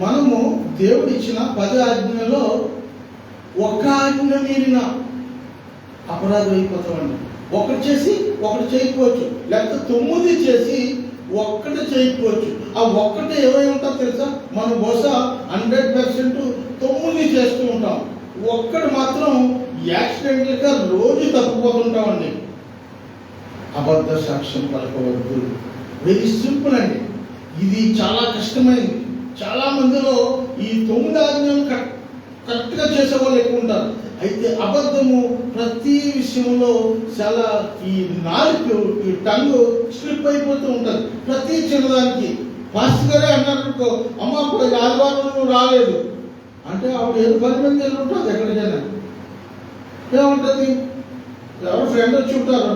మనము దేవుడు ఇచ్చిన 10 ఆజ్ఞలలో ఒక్క ఆజ్ఞ మీరిన అపరాధం అయిపోతామండి. ఒకటి చేసి ఒకటి చేయకపోవచ్చు, లేకపోతే 9 చేసి ఒక్కటి చేయకపోవచ్చు. ఆ ఒక్కటి ఏమై ఉంటాం తెలుసా? మనం బహుశా 100% 9 చేస్తూ ఉంటాం. ఒక్కటి మాత్రం యాక్సిడెంటల్ గా రోజు తప్పిపోతుంటామండి. అబద్ధ సాక్ష్యం పలకవద్దు. వెరీ సింపుల్ అండి. ఇది చాలా కష్టమైంది. చాలా మందిలో ఈ 9 ఆజ్ఞలు కరెక్ట్గా చేసే వాళ్ళు ఎక్కువ ఉంటారు. అయితే అబద్ధము ప్రతి విషయంలో చాలా ఈ నాలుగు ఈ టంగ్ స్లిప్ అయిపోతూ ఉంటుంది. ప్రతి చిన్నదానికి పాస్టర్ గారే అన్నారనుకో, అమ్మ ఇప్పుడు ఆదివారం నువ్వు రాలేదు అంటే ఆవిడ ఏదో 10 మంది వెళ్ళి ఉంటుంది. ఎక్కడికైనా ఏముంటుంది, ఎవరు ఫ్రెండ్ వచ్చి ఉంటారు,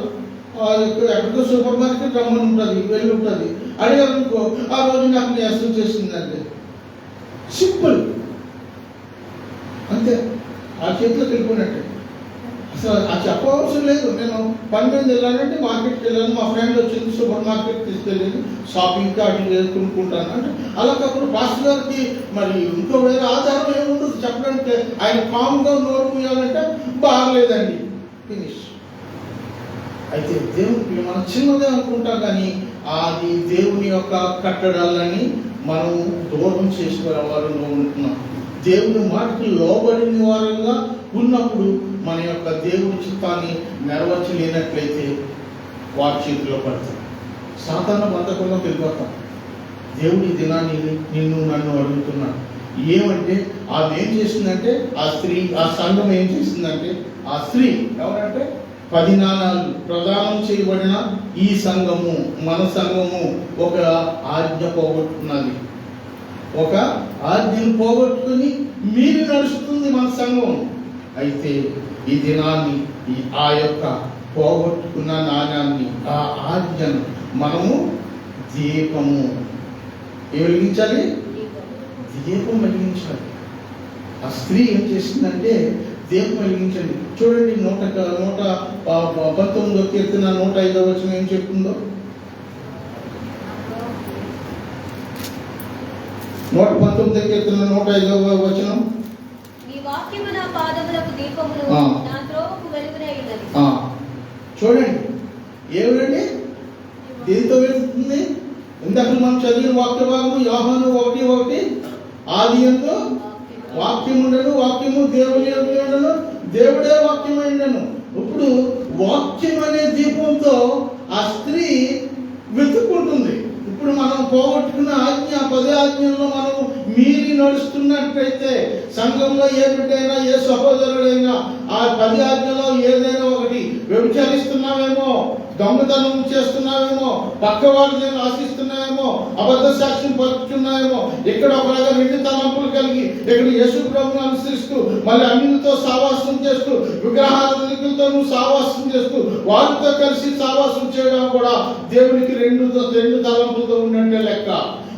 ఎక్కడికో సూపర్ మార్కెట్ రమ్మని ఉంటుంది, వెళ్ళి ఉంటుంది. అడిగారనుకో, ఆ రోజు నాకు నేస్తం చేసిందంటే సింపుల్ అంతే, ఆ చేతిలోకి వెళ్ళిపోయినట్టే. అసలు అది చెప్పవలసిన లేదు. నేను పని మీద వెళ్ళానంటే మార్కెట్కి వెళ్ళాను, మా ఫ్రెండ్ వచ్చింది సూపర్ మార్కెట్ తీసుకెళ్ళింది, షాపింగ్కి అటు కొనుక్కుంటాను అంటే అలా కాకుండా పాస్టర్ గారికి మరి ఇంకో వేరే ఆధారం ఏముండదు చెప్పడానికి. ఆయన కామ్గా నోరు మూయాలంటే బాగలేదండి, ఫినిష్. అయితే దేవునికి మనం చిన్నదే అనుకుంటాం, కానీ అది దేవుని యొక్క కట్టడాలని మనం దూరం చేసుకునే వారంలో ఉంటున్నాం. దేవుని మాటకి లోబడిన వారంగా ఉన్నప్పుడు మన యొక్క దేవుని చిత్తాన్ని నెరవేర్చలేనట్లయితే వారి చేతిలో పడతాం, సాధారణ బంధకంలో వెళ్ళిపోతాం. దేవుడి దినాన్ని నిన్ను నన్ను అడుగుతున్నాడు ఏమంటే, అది ఏం చేసిందంటే ఆ స్త్రీ, ఆ సంఘం ఏం చేసిందంటే, ఆ స్త్రీ ఎవరంటే 10 నాణాలు ప్రదానం చేయబడిన ఈ సంఘము, మన సంఘము ఒక ఆజ్ఞ పోగొట్టుకున్నది. ఒక ఆజ్ఞను పోగొట్టుకుని మీరు నడుస్తుంది మన సంఘం. అయితే ఈ దినాన్ని ఆ యొక్క పోగొట్టుకున్న నాణ్యాన్ని, ఆ ఆజ్ఞను మనము దీపము వెలిగించాలి, దీపం వెలిగించాలి. ఆ స్త్రీ ఏం చేసిందంటే దీపం వెలిగించండి. చూడండి 119వ కీర్తన 105వ వచనం ఏం చెప్తుందో. 119వ కీర్తన 105వ వచనం, నీ వాక్యము నా పాదములకు దీపమును, నా త్రోవకు వెలుగునై ఉన్నది. చూడండి ఏమిటండి దీంతో వెళ్తుంది. ఇందాక మనం చదివిన వాక్య భాగము యోహాను 1:1, ఆది యందు వాక్యం ఉండను, వాక్యము దేవుని యొద్ద ఉండను, దేవుడే వాక్యమై ఉండను. ఇప్పుడు వాక్యం అనే దీపంతో ఆ స్త్రీ వెతుక్కుంటుంది. ఇప్పుడు మనం పోగొట్టుకున్న ఆజ్ఞ, 10 ఆజ్ఞల్లో మనం మీరి నడుస్తున్నట్లయితే సంఘంలో ఏ బిడ్డైనా, ఏ సహోదరుడైనా ఆ 10 ఆజ్ఞలో ఏదైనా ఒకటి వ్యభిచరిస్తున్నామేమో, దొంగతనం చేస్తున్నామేమో, పక్క వాళ్ళని ఆశిస్తున్నామేమో, అబద్ధ సాక్ష్యం పలుకుతున్నామేమో, ఇక్కడ ఒకలాగా 2 తలంపులు కలిగి ఇక్కడ యేసు ప్రభువును అనుసరిస్తూ మళ్ళీ అన్యులతో సావాసం చేస్తూ విగ్రహాలతో సావాసం చేస్తూ వారితో కలిసి సావాసం చేయడం కూడా దేవునికి 2 తలంపులతో ఉన్నట్టే లెక్క.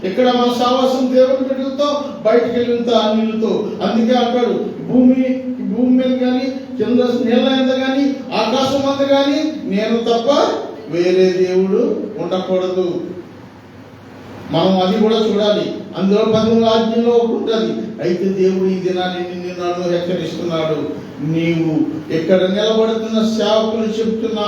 ఇక్కడ మన సావాసం దేవుని బిడ్డలతో, బయటికి వెళ్ళినంత అన్యులతో. అందుకే అంటాడు భూమి మీద కానీ, కింద నేల ఎంత కానీ, ఆకాశం అంత కానీ నేను తప్ప వేరే దేవుడు ఉండకూడదు. మనం అది కూడా చూడాలి. అందులో 10 ఆజ్ఞల్లో ఒకటి ఉంటుంది. అయితే దేవుడు ఈ దినాన్ని నిన్ను నన్ను హెచ్చరిస్తున్నాడు. నీవు ఇక్కడ నిలబడుతున్న సేవకులు చెప్తున్న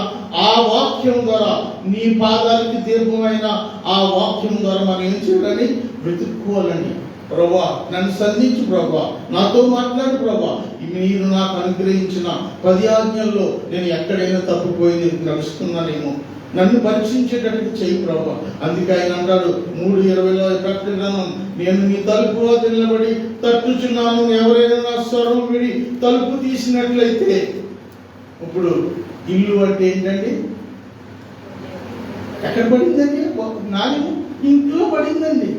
ఆ వాక్యం ద్వారా, నీ పాదాలకి దీపమైన ఆ వాక్యం ద్వారా మనం ఏం చేయాలని వెతుక్కోవాలండి. ప్రభా నన్ను సంధించు, ప్రభా నాతో మాట్లాడు, ప్రభా మీరు నాకు అనుగ్రహించిన 10 ఆజ్ఞల్లో నేను ఎక్కడైనా తప్పిపోయి నడుస్తున్నానేమో, నన్ను పరీక్షించేటట్టు చేయి ప్రభా. అందుకే ఆయన అంటాడు 3:20లో ప్రకటన, నేను నీ తలుపు వద్ద నిలబడి తట్టుచున్నాను, ఎవరైనా నా స్వరం విడి తలుపు తీసినట్లయితే. ఇప్పుడు ఇల్లు అంటే ఏంటండి? ఎక్కడ పడిందండి? నాలుగు ఇంట్లో పడిందండి.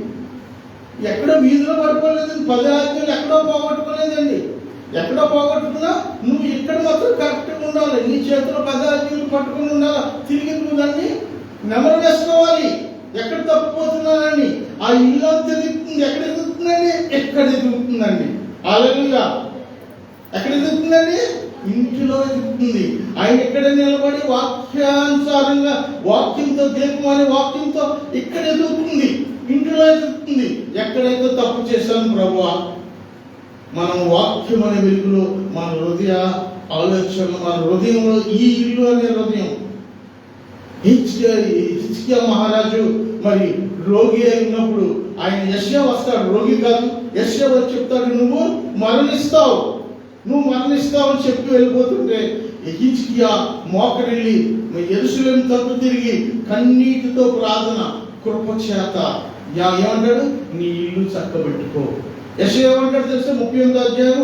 ఎక్కడో వీధిలో పడిపోలేదండి. 10 ఆజ్ఞలు ఎక్కడో పోగొట్టుకోలేదండి. ఎక్కడో పోగొట్టుకున్నా నువ్వు ఇక్కడ మాత్రం కరెక్ట్గా ఉండాలి. నీ చేతిలో 10 ఆజ్ఞలు పట్టుకుని ఉండాలి. తిరిగి నువ్వు దాన్ని నెమరు వేసుకోవాలి. ఎక్కడ తప్పిపోతున్నానని. ఆ ఇల్లు అంతా ఎదుగుతుంది. ఎక్కడ ఎదుగుతుందండి? ఎక్కడ ఎదుగుతుందండి? హల్లెలూయా. ఎక్కడ ఎదుగుతుందండి? ఇంటిలో ఎదుగుతుంది. ఆయన ఎక్కడ నిలబడి వాక్యానుసారంగా, వాక్యంతో, దీపం అనే వాక్యంతో ఇక్కడ ఎదుగుతుంది, ఇంటిలో ఎదుగుతుంది. ఎక్కడైతే తప్పు చేశాను ప్రభువా, మనం వాక్యం అనే వెలుగులో మన హృదయ ఆలోచనలు, మన హృదయంలో ఈ ఇల్లు అనే హృదయం. హిజ్కియా మహారాజు మరి రోగి అయినప్పుడు ఆయన యెషయా వస్తాడు, రోగి కాదు, యెషయా వచ్చి చెప్తాడు నువ్వు మరణిస్తావు అని చెప్పి వెళ్ళిపోతుంటే హిజ్కియా మోకరిల్లి యెరూషలేము తప్పు తిరిగి కన్నీటితో ప్రార్థన, కృపచేత ఏమంటాడు? నీ ఇల్లు చక్కబెట్టుకో. యెషయా ఏమంటాడు తెలుసా? 38వ అధ్యాయం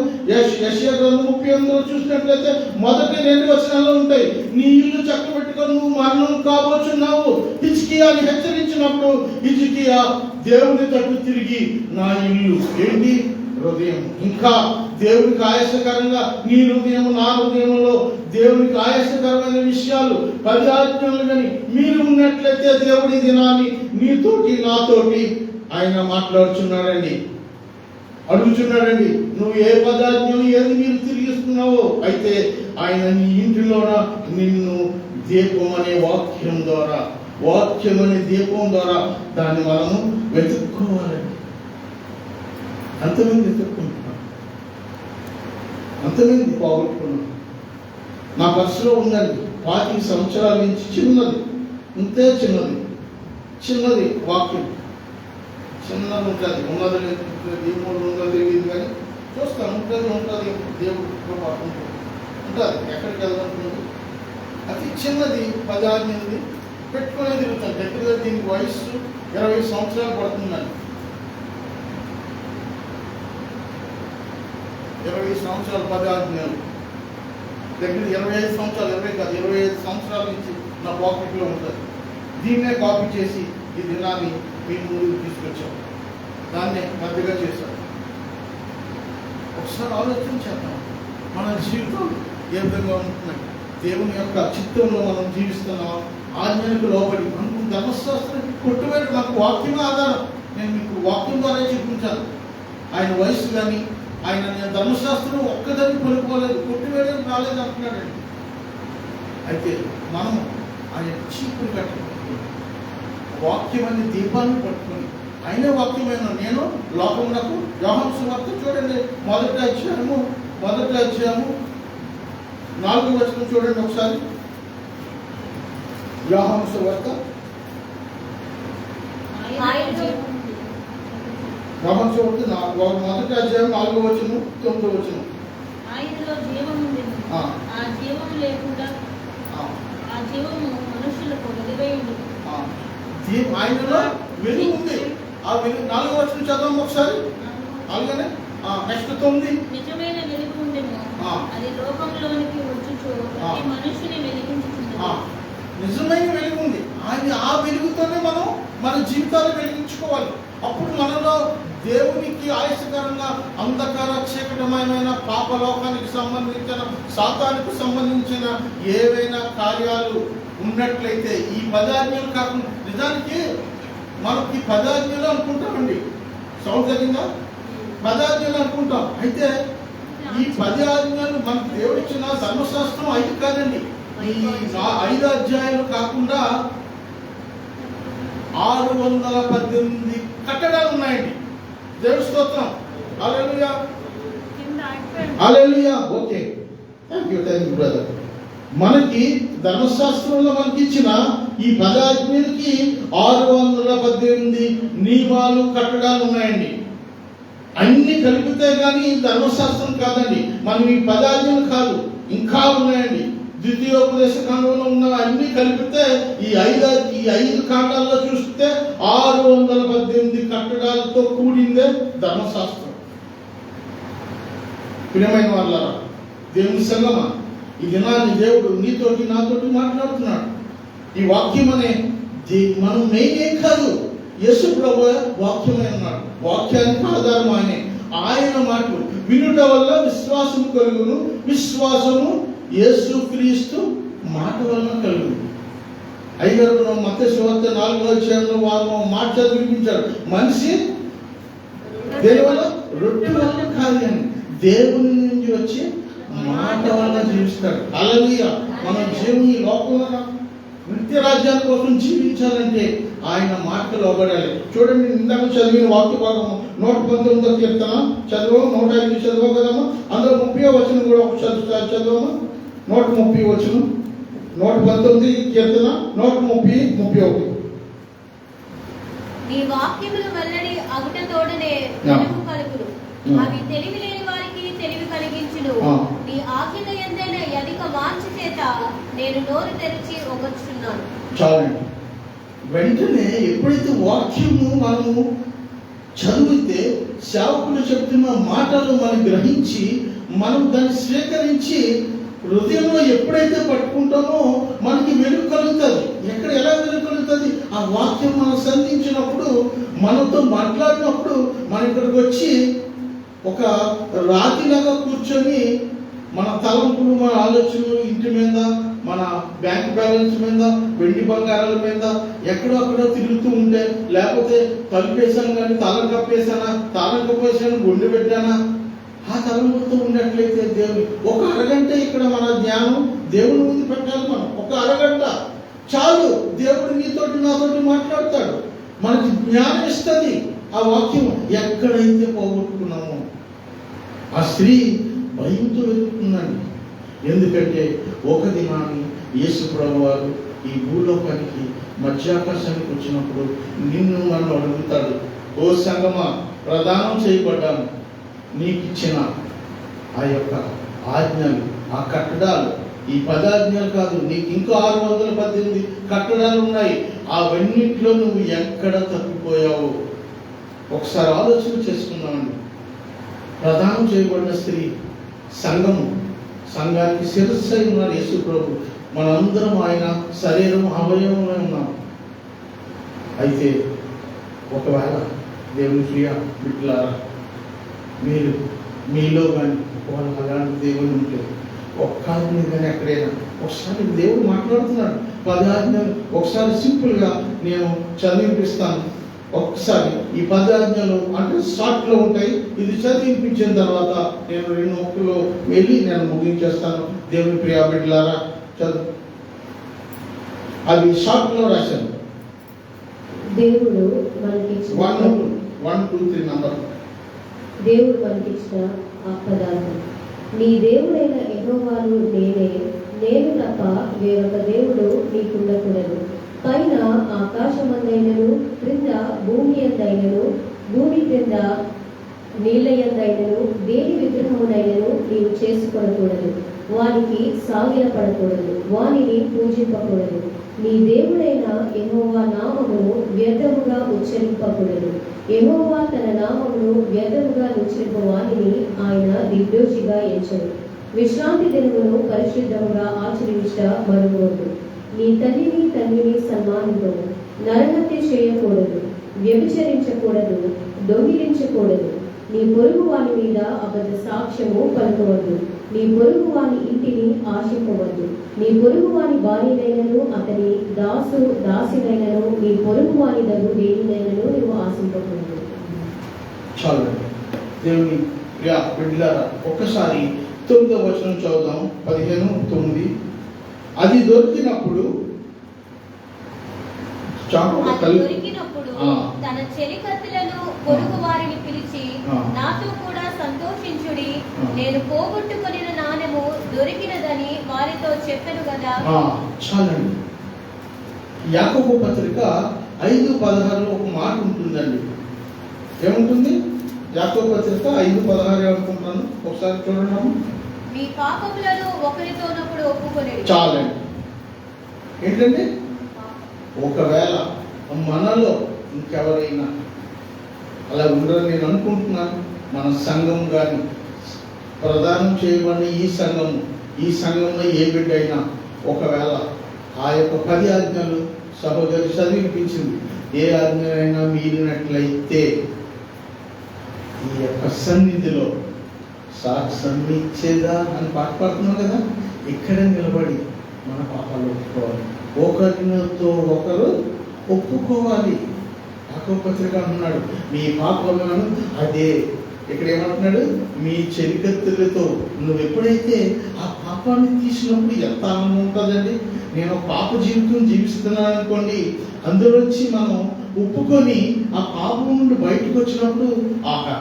యెషయా గ్రంథం 38లో చూసినట్లయితే మొదటి 2 వచనాలు ఉంటాయి. నీ ఇల్లు చక్కబెట్టుకొని నువ్వు మరణం కాబోచున్నావు. హిజ్కియాని హెచ్చరించినప్పుడు హిజ్కియా దేవుని తట్టు తిరిగి నా ఇల్లు ఏంటి? హృదయం. ఇంకా దేవునికి ఆయాసకరంగా నీ హృదయం, నా హృదయంలో దేవునికి ఆయాసకరమైన విషయాలు 10 ఆజ్ఞలు కానీ మీరు ఉన్నట్లయితే దేవుడి దినాన్ని నీతోటి నాతోటి ఆయన మాట్లాడుచున్నాడండి, అడుగుచున్నాడండి. నువ్వు ఏ 10 ఆజ్ఞలు ఏది మీరు తిరిగిస్తున్నావో. అయితే ఆయన నీ ఇంటిలోన నిన్ను దీపం అనే వాక్యం ద్వారా, వాక్యం అనే దీపం ద్వారా దాన్ని మనము వెతుక్కోవాలండి. అంతమంది వెతుక్కుంటున్నాం, అంతమంది పోగొట్టుకున్నాం. నా పర్సులో ఉందండి 25 సంవత్సరాల నుంచి, చిన్నది, ఇంతే చిన్నది వాక్యం, చిన్నది ఉంటుంది. ఉన్నది లేదు, దేవుడు ఉందో తెలియదు కానీ చూస్తాను, ఉంటుంది దేవుడు ఉంటుంది. ఎక్కడికి వెళ్దాం, అతి చిన్నది 10 ఆజ్ఞలు పెట్టుకునే తిరుగుతాను. దగ్గర దీనికి వయస్సు 20 సంవత్సరాలు పడుతుందండి. 20 సంవత్సరాలు 10 ఆజ్ఞలు దగ్గర 25 సంవత్సరాలు, 20 కాదు 25 సంవత్సరాల నుంచి నా పాకెట్లో ఉంటుంది. దీన్నే కాపీ చేసి ఈ దినాన్ని మీ ముందుకు తీసుకొచ్చాం, దాన్నే పెద్దగా చేశాం. ఒకసారి ఆలోచించేద్దాం, మన జీవితం ఏ విధంగా ఉంటున్నాయి, దేవుని యొక్క చిత్తంలో మనం జీవిస్తున్నాం, ఆజ్ఞలకు లోబడి. మనకు ధర్మశాస్త్రం కొట్టుబడి మనకు వాక్యమే ఆధారం. నేను మీకు వాక్యం ద్వారా చూపించాను. ఆయన వయసు కానీ ఆయన ధర్మశాస్త్రం ఒక్కదాన్ని కొనుక్కోలేదు, కొట్టివేయడం రాలేదు అంటున్నాడండి. అయితే మనము ఆయన చీపురు కట్టుకుని వాక్యం అనే దీపాన్ని పట్టుకొని, ఆయనే వాక్యమైన నేను లోకమునకు, యోహాను సువార్త చూడండి మొదటి అధ్యాయము 4వ వచనం చూడండి ఒకసారి. యోహాను సువార్త మొదటి అధ్యాయం 4వ వచనం 9వ వచనం. ఆయనలో జీవం ఉండెను, ఆ జీవం లేకుండా ఆ జీవము మనుషులకు వెలుగైంది. ఆయనలో వెలుగు ఉంది. ఆ వెలుగు 4వ వచనం చదవం ఒకసారి. అలాగనే నెక్స్ట్ 9. నిజమైన వెలుగు ఉండెను, అది లోకంలోనికి వచ్చుచు ప్రతి మనుషుని వెలిగించుచున్నది. నిజమైన వెలుగు ఉంది. ఆయన ఆ వెలుగుతోనే మనం మన జీవితాలు వెలిగించుకోవాలి. అప్పుడు మనలో దేవునికి ఆయాసకరంగా అంధకార చీకటమైన పాపలోకానికి సంబంధించిన, సాతానికి సంబంధించిన ఏవైనా కార్యాలు ఉన్నట్లయితే ఈ 10 ఆజ్ఞలు కాకుండా, నిజానికి మనకి 10 ఆజ్ఞలు అనుకుంటామండి, సౌందర్యంగా 10 ఆజ్ఞలు అనుకుంటాం. అయితే ఈ 10 ఆజ్ఞలు మనకు దేవుడిచ్చిన ధర్మశాస్త్రం 5 కాదండి. ఈ 5 అధ్యాయాలు కాకుండా 618 కట్టడాలు ఉన్నాయండి. దేవుడి స్తోత్రం. Hallelujah, hallelujah. Okay, thank you brother. మనకి ధర్మశాస్త్రంలో మనకి ఇచ్చిన ఈ 10 ఆజ్ఞలకి 618 నియమాలు, కట్టడాలు ఉన్నాయండి. అన్ని కలిపితే కానీ ధర్మశాస్త్రం కాదండి. మనం ఈ 10 ఆజ్ఞలు కాదు, ఇంకా ఉన్నాయండి. ద్వితీయోపదేశ కాండంలో ఉన్న అన్ని కలిపితే ఈ 5 కాండాల్లో చూస్తే 618 కట్టడాలతో కూడిందే ధర్మశాస్త్రం. ప్రియమైన వాళ్ళారా, దేవుని సంగమా, ఈ దినాన్ని దేవుడు నీతోటి నాతోటి మాట్లాడుతున్నాడు. ఈ వాక్యం అనే మనం మెయిన్ ఏం కాదు, యేసు ప్రభువే వాక్యమే అన్నాడు. వాక్యానికి ఆధారం ఆయన మాటలు వినుట వల్ల విశ్వాసం కలుగును, విశ్వాసము యేసు క్రీస్తు మాట వలన కలుగును. అయ్యగారు మత్తయి సువార్త 4వ అధ్యాయంలో వారు మాట చదివించారు. మనిషి దేని వల్ల, రొట్టె వల్ల కాదు అని, దేవుని నుంచి వచ్చి మాట వల్ల జీవిస్తాడు. హల్లెలూయా. మన జీవుని లోకంలో నిత్య రాజ్యాల కోసం జీవించాలంటే ఆయన మాటకు లోబడాలి. చూడండి, ఇందాక చదివిన వాక్య భాగము 119వ కీర్తన చదవము, 105 చదవ కదమ్మా. అందులో 30వ వచనం కూడా ఒక చదవమా. 130 వచనం, 119 కీర్తన 130, 31. నీ వాక్యములు వెల్లడి అగుట తోడనే వెలుగు కలుగును, అవి తెలివి లేని వారికి తెలివి కలిగించును. నీ ఆజ్ఞల యందైన అధిక వాంఛ చేత నేను నోరు తెరిచి ఒగర్చున్నాను. చాలండి. వెంటనే ఎప్పుడైతే వాక్యము మనము చదివితే, సేవకులు చెప్తున్న మాటలు మనం గ్రహించి మనం దాన్ని స్వీకరించి హృదయంలో ఎప్పుడైతే పట్టుకుంటామో మనకి వెలుగు కలుగుతుంది. ఎలా వెలుగు కలుగుతుంది? ఆ వాక్యం మనం సంధించినప్పుడు, మనతో మాట్లాడినప్పుడు మన ఇక్కడికి వచ్చి ఒక రాతిలాగా కూర్చొని మన తలంపులు, మన ఆలోచనలు ఇంటి మీద, మన బ్యాంక్ బ్యాలెన్స్ మీద, వెండి బంగారాల మీద ఎక్కడో తిరుగుతూ ఉంటే, లేకపోతే తలుపేసాను కానీ తాళం కప్పేసానా, తాళం కప్పేసాను గుండె పెట్టానా, ఆ తలంపులతో ఉన్నట్లయితే దేవుని ఒక అరగంట ఇక్కడ మన ధ్యానం దేవుని ముందు పెట్టాలి. మనం ఒక అరగంట చాలు. దేవుడు నీతోటి నాతోటి మాట్లాడతాడు, మనకి జ్ఞానం ఇస్తుంది. ఆ వాక్యం ఎక్కడైతే పోగొట్టుకున్నామో ఆ స్త్రీ భయంతో వెతుకుతుందండి. ఎందుకంటే ఒక దినాన్ని యేసు ప్రభువారు ఈ భూలోకానికి మధ్యాకాశానికి వచ్చినప్పుడు నిన్ను నన్ను అడుగుతాడు, ఓ సంగమా, ప్రదానం చేయబడ్డాను, నీకు ఇచ్చిన ఆ యొక్క ఆజ్ఞలు, ఆ కట్టడాలు, ఈ 10 ఆజ్ఞలు కాదు, నీకు ఇంకో 618 కట్టడాలు ఉన్నాయి. అవన్నింటిలో నువ్వు ఎక్కడ తప్పిపోయావు? ఒకసారి ఆలోచన చేసుకున్నామండి. ప్రదానం చేయబడిన స్త్రీ సంఘానికి శిరస్సు అయి ఉన్నారు యేసు ప్రభు. మనందరం ఆయన శరీరం అవయవమై ఉన్నాం. అయితే ఒకవేళ దేవుని ప్రియ బిడ్డలారా, మీరు మీలో కానీ వాళ్ళు అలాంటి దేవుడు ఉంటే ఒక్కరి మీద కానీ ఎక్కడైనా ఒకసారి దేవుడు మాట్లాడుతున్నాడు. 10 ఆజ్ఞలు ఒకసారి సింపుల్గా నేను చదివిపిస్తాను. ఒక్కసారి ఈ 10 ఆజ్ఞలు అంటే షార్ట్లో ఉంటాయి. ఇది చదివిపించిన తర్వాత నేను 2 మొక్కలు వెళ్ళి నేను ముగించేస్తాను. దేవుని ప్రియ బిడ్డలారా, చదువు. అది షార్ట్లో రాశాను. దేవుడు మనకిచ్చిన 1, 2, 3 నంబర్. దేవుడు మనకిచ్చిన ఆ పదార్థం, నీ దేవుడైన యెహోవాను నేనే, నేను తప్ప వేరొక దేవుడు నీకుండకూడదు. పైన ఆకాశమందైనను, క్రింద భూమి యందైనను, భూమి క్రింద నీళ్ళ యందైనను దేని విగ్రహమునైనను నీవు చేసుకొనకూడదు. వానికి సాగిలపడకూడదు, వానిని పూజింపకూడదు. నీ దేవుడైన యెహోవా నామమును వ్యర్థముగా ఉచ్చరింపకూడదు. యెహోవా తన నామమును వ్యర్థముగా ఉచ్చరింప వానిని ఆయన నిర్దోషిగా ఎంచడు. విశ్రాంతి దినమును పరిశుద్ధముగా ఆచరించ మరువవద్దు. నీ తల్లిని తండ్రిని సన్మానింపవు. నరహత్య చేయకూడదు, వ్యభిచరించకూడదు, దొంగిలించకూడదు. నీ పొరుగు వాని మీద అబద్ధ సాక్ష్యము పలుకవద్దు. నీ పొరుగు వాని ఇంటిని ఆశింపవద్దు. నీ పొరుగు వాని భార్యనైనను అతని దాసినైనను నీ పొరుగు వాని దగ్గు దేనినైనను నువ్వు ఆశింపకూడదు. చాలు. దేవుని బిడ్డలారా, ఒక్కసారి 9వ వచనం చదువుదాం. 15:9. అది దొరికినప్పుడు దొరికినప్పుడు తన చెలికత్తెలను పొరుగు వారిని పిలిచి, నాతో కూడా సంతోషించుడి, నేను పోగొట్టుకొనిన నాణెము దొరికినదని వారితో చెప్పెను కదా. చాలండి. యాకోబు పత్రిక 5:16 ఒక మాట ఉంటుందండి. ఏముంటుంది? యాకోబు పత్రిక 5:16 అనుకుంటున్నాను. ఒకసారి చూడండి. మీ పాపములను ఒకరితోనప్పుడు ఒప్పుకొనేది. చాలండి. ఏంటంటే ఒకవేళ మనలో ఇంకెవరైనా అలా ఉండరని నేను అనుకుంటున్నాను. మన సంఘం కానీ ప్రదానం చేయబడిన ఈ సంఘంలో ఏ బిడ్డ అయినా ఒకవేళ ఆ యొక్క 10 ఆజ్ఞలు సహోదరి చదివిపించింది, ఏ ఆజ్ఞలైనా మీరినట్లయితే ఈ యొక్క సన్నిధిలో సన్నిచ్చేదా అని పాట పాడుతున్నాం కదా, ఇక్కడ నిలబడి మన పాపాలు ఒప్పుకోవాలి. ఒకరితో ఒకరు ఒప్పుకోవాలి. యాకోబు పత్రిక అంటున్నాడు, మీ పాపాలను అదే ఇక్కడ ఏమంటున్నాడు, మీ చెలికత్తెలతో. నువ్వు ఎప్పుడైతే ఆ పాపాన్ని తీసినప్పుడు ఎంత ఆనందం ఉంటుందండి. నేను పాప జీవితం జీవిస్తున్నాను అనుకోండి, అందులోంచి మనం ఒప్పుకొని ఆ పాపం నుండి బయటకు వచ్చినప్పుడు ఆహా.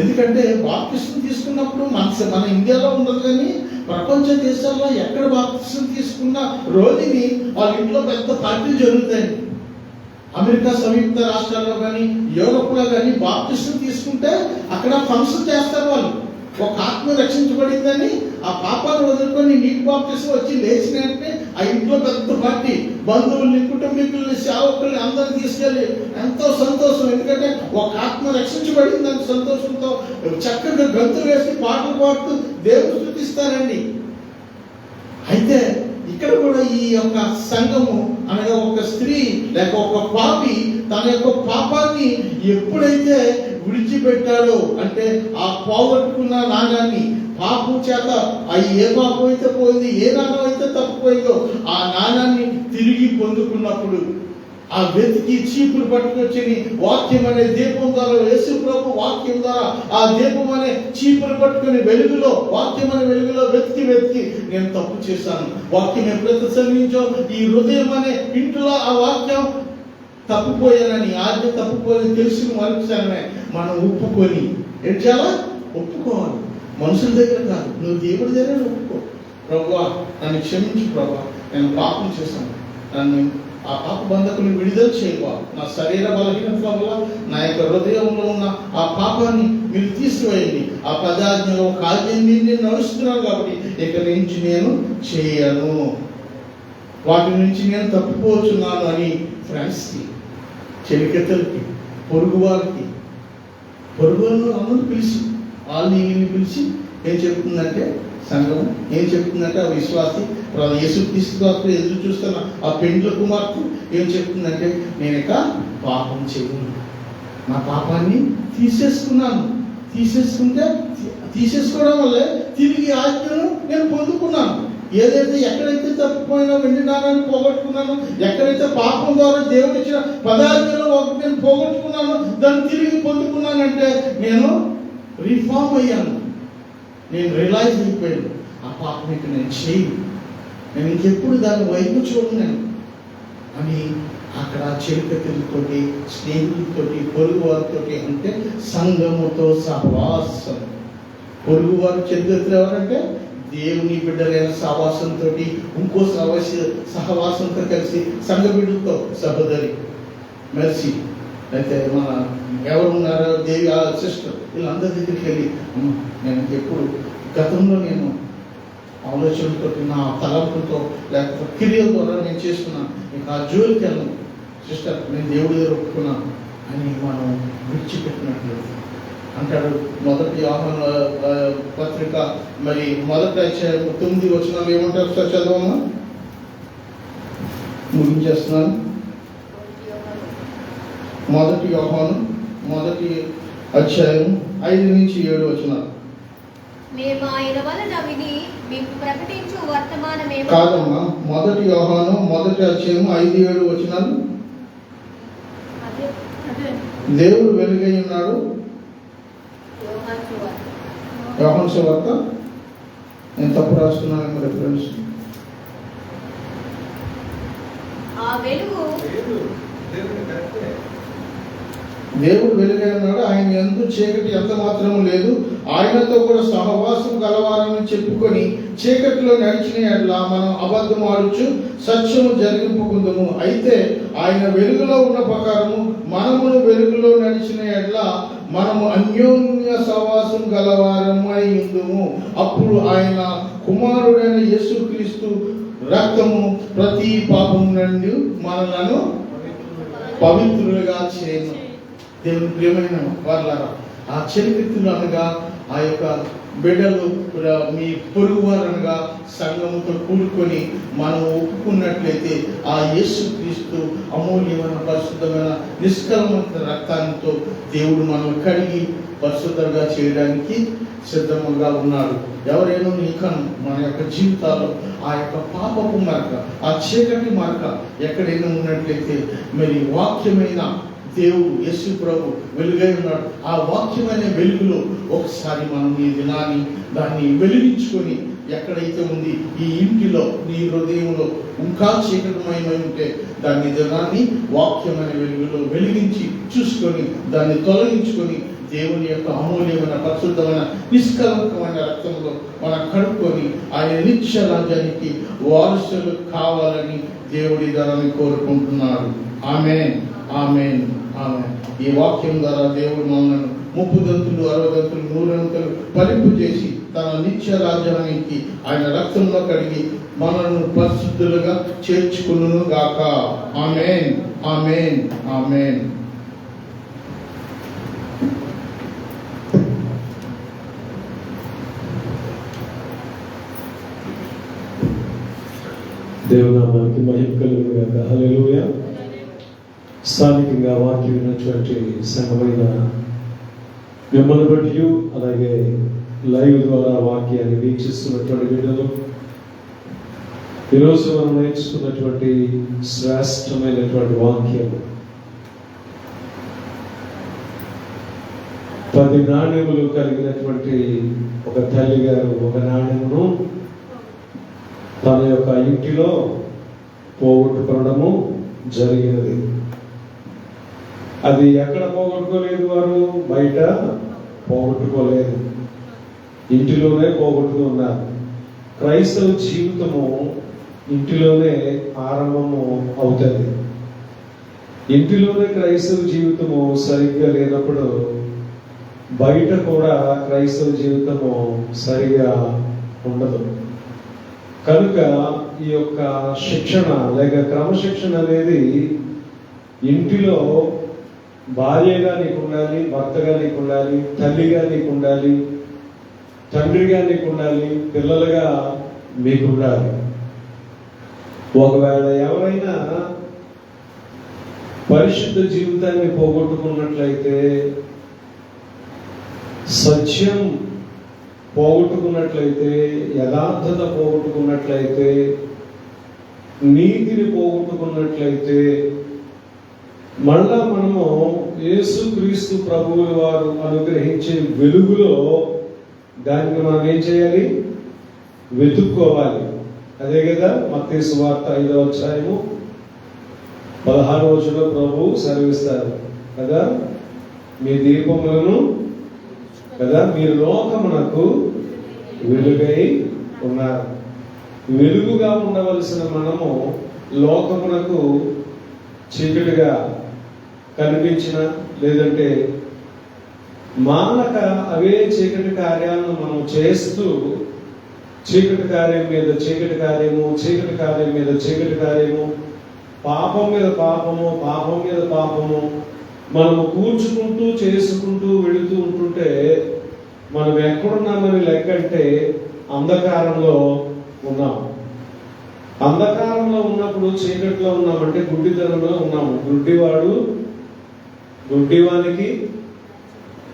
ఎందుకంటే బాప్తిస్మం తీసుకున్నప్పుడు మన ఇండియాలో ఉండదు, కానీ ప్రపంచ దేశాల్లో ఎక్కడ బాప్తిస్మం తీసుకున్న రోజుని వాళ్ళ ఇంట్లో పెద్ద పార్టీలు జరుగుతాయండి. అమెరికా సంయుక్త రాష్ట్రాల్లో కానీ యూరోప్లో కానీ బాప్తిస్మం తీసుకుంటే అక్కడ ఫంక్షన్ చేస్తారు వాళ్ళు. ఒక ఆత్మ రక్షించబడిందని ఆ పాపాన్ని వదులుకొని నీటి బాప్తిస్మం వచ్చి లేచినట్టే ఆ ఇంట్లో పెద్ద పార్టీ, బంధువుల్ని, కుటుంబీకుల్ని, సేవకుల్ని అందరిని తీసుకెళ్ళి ఎంతో సంతోషం. ఎందుకంటే ఒక ఆత్మ రక్షించబడిందని సంతోషంతో చక్కగా గంతులు వేసి పాటలు పాడుతూ దేవుడు స్తుతిస్తారండి. అయితే ఇక్కడ కూడా ఈ యొక్క సంఘము అనగా ఒక స్త్రీ లేక ఒక పాపి తన యొక్క పాపాన్ని ఎప్పుడైతే విడిచిపెట్టాడో, అంటే ఆ పోగొట్టుకున్న నాణాన్ని పాపం చేత ఏ పాపం అయితే పోయింది, ఏ నాణం అయితే తప్పిపోయిందో ఆ నాణాన్ని తిరిగి పొందుకున్నప్పుడు ఆ వెతికి చీపురు పట్టుకొచ్చి వాక్యం అనే దీపం ద్వారా, యేసు ప్రభు వాక్యం ద్వారా ఆ దీపం అనే చీపురు పట్టుకొని వెలుగులో, వాక్యం అనే వెలుగులో వెతికి నేను తప్పు చేశాను. వాక్యం ఎప్పుడైతే చదివించో ఈ హృదయం అనే ఇంట్లో ఆ వాక్యం తప్పిపోయానని, ఆజ్ఞ తప్పిపోయాలని తెలిసిన మరుక్షణమే మనం ఒప్పుకొని ఏం చేయాలా? ఒప్పుకోవాలి. మనుషుల దగ్గర కాదు, నువ్వు దేవుడి దగ్గర ఒప్పుకో. ప్రభువా నన్ను క్షమించు ప్రభువా, నేను పాపం చేశాను, నన్ను ఆ పాప బంధకుని విడుదల చేయవా, నా శరీర బలహీనత వల్ల నా యొక్క హృదయంలో ఉన్న ఆ పాపాన్ని మీరు తీసివేయండి. ఆ పదాజ్ఞలో ఒక ఆజ్ఞని నేను నడుస్తున్నాను కాబట్టి ఇక నుంచి నేను చేయను, వాటి నుంచి నేను తప్పిపోతున్నాను అని ఫ్రెండ్స్కి, చెలికత్తలకి, పొరుగు వారికి, పొరుగు అందరూ పిలిచి, వాళ్ళని వీళ్ళని పిలిచి ఏం చెప్తుందంటే, సంఘం ఏం చెప్తుందంటే, ఆ విశ్వాసి యేసుక్రీస్తు కోసం ఎదురు చూస్తున్న ఆ పెండ్ల కుమార్తె ఏం చెప్తుందంటే, నేను ఇక పాపం చేయను, నా పాపాన్ని తీసేసుకోవడం వల్లే తిరిగి ఆజ్ఞను నేను పొందుకున్నాను. ఏదైతే ఎక్కడైతే తప్పిపోయినా వెండి నాణాన్ని పోగొట్టుకున్నాను, ఎక్కడైతే పాపం ద్వారా దేవుడు ఇచ్చిన పదార్థంలో ఒకటి నేను పోగొట్టుకున్నాను, దాన్ని తిరిగి పొందుకున్నానంటే నేను రిఫార్మ్ అయ్యాను, నేను రియలైజ్ అయిపోయాను. ఆ పాపం ఇక నేను చేయను, నేను ఇంకెప్పుడు దాన్ని వైపు చూడను అని అక్కడ చెలికత్తెలతోటి, స్నేహితులతోటి, పొరుగు వారితో, అంటే సంఘముతో సహవాసం. పొరుగు వారు చెలికత్తెలు ఎవరంటే దేవుని బిడ్డలైన సహవాసంతో, ఇంకో సహవాసంతో కలిసి సంఘ బిడ్డలతో, సహోదరి మెర్సీ, అయితే మన ఎవరున్నారో దేవి సిస్టర్, వీళ్ళందరి దగ్గరికి వెళ్ళి నేను ఎప్పుడు గతంలో నేను ఆలోచనలతో, నా తలంపులతో, లేకపోతే క్రియల ద్వారా నేను చేసుకున్నాను, ఇంకా ఆ జోలికి వెళ్ళను సిస్టర్, నేను దేవుడి దగ్గర ఒప్పుకున్నాను అని మనం విడిచిపెట్టినట్లు అంటాడు. మొదటి యోహాను పత్రిక మరి 1:9 వచనాలు ఏమంటారు? ఒకసారి చదవమ్మా, ముగించేస్తున్నాను. 1 యోహాను 1:5-7 వచనాలు. మేము ఆయన వలన విని మీకు ప్రకటించు వర్తమానమేమో కాదమ్మా, 1 యోహాను 1:5-7 వచనాలు. దేవుడు వెలుగై ఉన్నాడు. యోహాను సువార్త నేను తప్పు రాస్తున్నాను రిఫరెన్స్. ఆ వెలుగు దేవుడు వెలుగై ఉన్నాడు, ఆయన యందు చీకటి ఎంత మాత్రము లేదు. ఆయనతో కూడా సహవాసం గలవారని చెప్పుకొని చీకటిలో నడిచిన ఎడల మనం అబద్ధం ఆడుచు సత్యము జరిగింపుకుందుము. అయితే ఆయన వెలుగులో ఉన్న ప్రకారము మనమును వెలుగులో నడిచిన ఎడల మనము అన్యోన్య సహవాసం గలవారమై ఉందుము. అప్పుడు ఆయన కుమారుడైన యేసుక్రీస్తు రక్తము ప్రతి పాపం నుండి మనలను పవిత్రులుగా చేయను. దేవుని ప్రియమైన వారులారా, ఆ చెలికత్తెలు అనగా ఆ యొక్క బిడ్డలు, మీ పొరుగువారు అనగా సంఘముతో కూడుకొని మనం ఒప్పుకున్నట్లయితే ఆ యేసుక్రీస్తు అమూల్యమైన పరిశుద్ధమైన నిష్కల్మత రక్తాలతో దేవుడు మనం కడిగి పరిశుద్ధంగా చేయడానికి సిద్ధముగా ఉన్నాడు. ఎవరైనా నీకను మన యొక్క జీవితాల్లో ఆ యొక్క పాపపు మరక, ఆ చీకటి మరక ఎక్కడైనా ఉన్నట్లయితే మరి వాక్యమైన దేవుడు యేసు ప్రభు వెలుగై ఉన్నాడు. ఆ వాక్యమైన వెలుగులో ఒకసారి మనం ఈ దినాన్ని దాన్ని వెలిగించుకొని, ఎక్కడైతే ఉంది ఈ ఇంటిలో నీ హృదయంలో ఇంకా చీకటమయమై ఉంటే దాన్ని దినాన్ని వాక్యమైన వెలుగులో వెలిగించి చూసుకొని దాన్ని తొలగించుకొని దేవుని యొక్క అమూల్యమైన పరిశుద్ధమైన నిష్కలంకమైన రక్తంలో మనం కడుక్కొని ఆయన నిత్య రాజ్యానికి వారసులు కావాలని దేవుడి ధనాన్ని కోరుకుంటున్నాడు. ఆమేన్, ఆమేన్, ఆమేన్. ఈ వాక్యం ద్వారా దేవుడు మనల్ని 30 దంతులు 60 దంతులు 100 దంతులు ఫలింపు చేసి తన నిత్య రాజ్యానికి ఆయన రక్తంలో కడిగి మనల్ని పరిశుద్ధులుగా చేర్చుకును గాక. ఆమేన్, ఆమేన్, ఆమేన్. దేవునామానికి మహిమ కలుగును గాక. హల్లెలూయా. స్థానికంగా వాక్యం విన్నటువంటి సంఘమైన మిమ్మల్ని బట్టి, అలాగే లైవ్ ద్వారా వాక్యాన్ని వీక్షిస్తున్నటువంటి బిడ్డలు ఈరోజు మనం నేర్చుకున్నటువంటి శ్రేష్టమైనటువంటి వాక్యం 10 నాణ్యములు కలిగినటువంటి ఒక తల్లి గారు ఒక నాణ్యమును తన యొక్క ఇంటిలో పోగొట్టుకోవడము జరిగినది. అది ఎక్కడ పోగొట్టుకోలేదు, వారు బయట పోగొట్టుకోలేదు, ఇంటిలోనే పోగొట్టుకున్నారు. క్రైస్తవ జీవితము ఇంటిలోనే ఆరంభము అవుతుంది. ఇంటిలోనే క్రైస్తవ జీవితము సరిగ్గా లేనప్పుడు బయట కూడా క్రైస్తవ జీవితము సరిగా ఉండదు. కనుక ఈ యొక్క శిక్షణ లేక క్రమశిక్షణ అనేది ఇంటిలో భార్యగా నీకు ఉండాలి, భర్తగా నీకు ఉండాలి, తల్లిగా నీకు ఉండాలి, తండ్రిగా నీకు ఉండాలి, పిల్లలుగా మీకు ఉండాలి. ఒకవేళ ఎవరైనా పరిశుద్ధ జీవితాన్ని పోగొట్టుకున్నట్లయితే, సత్యం పోగొట్టుకున్నట్లయితే, యథార్థత పోగొట్టుకున్నట్లయితే, నీతిని పోగొట్టుకున్నట్లయితే, మళ్ళా మనము యేసుక్రీస్తు ప్రభువు వారు అనుగ్రహించే వెలుగులో దాన్ని మనం ఏం చేయాలి? వెతుక్కోవాలి. అదే కదా మత్తయి సువార్త 5వ అధ్యాయము 16వ వచనంలో ప్రభువు సెలవిస్తారు కదా, మీ దీపములను కదా మీరు లోకమునకు వెలుగై ఉన్నారు. వెలుగుగా ఉండవలసిన మనము లోకమునకు చీకటిగా కనిపించిన, లేదంటే మానక అవే చీకటి కార్యాలను మనం చేస్తూ చీకటి కార్యం మీద చీకటి కార్యము, చీకటి కార్యం మీద చీకటి కార్యము, పాపం మీద పాపము, పాపం మీద పాపము మనము కూర్చుకుంటూ చేసుకుంటూ వెళుతూ ఉంటుంటే మనం ఎక్కడున్నామని లెక్కంటే అంధకారంలో ఉన్నాం. అంధకారంలో ఉన్నప్పుడు చీకటిలో ఉన్నామంటే గుడ్డితనంలో ఉన్నాము. గుడ్డివానికి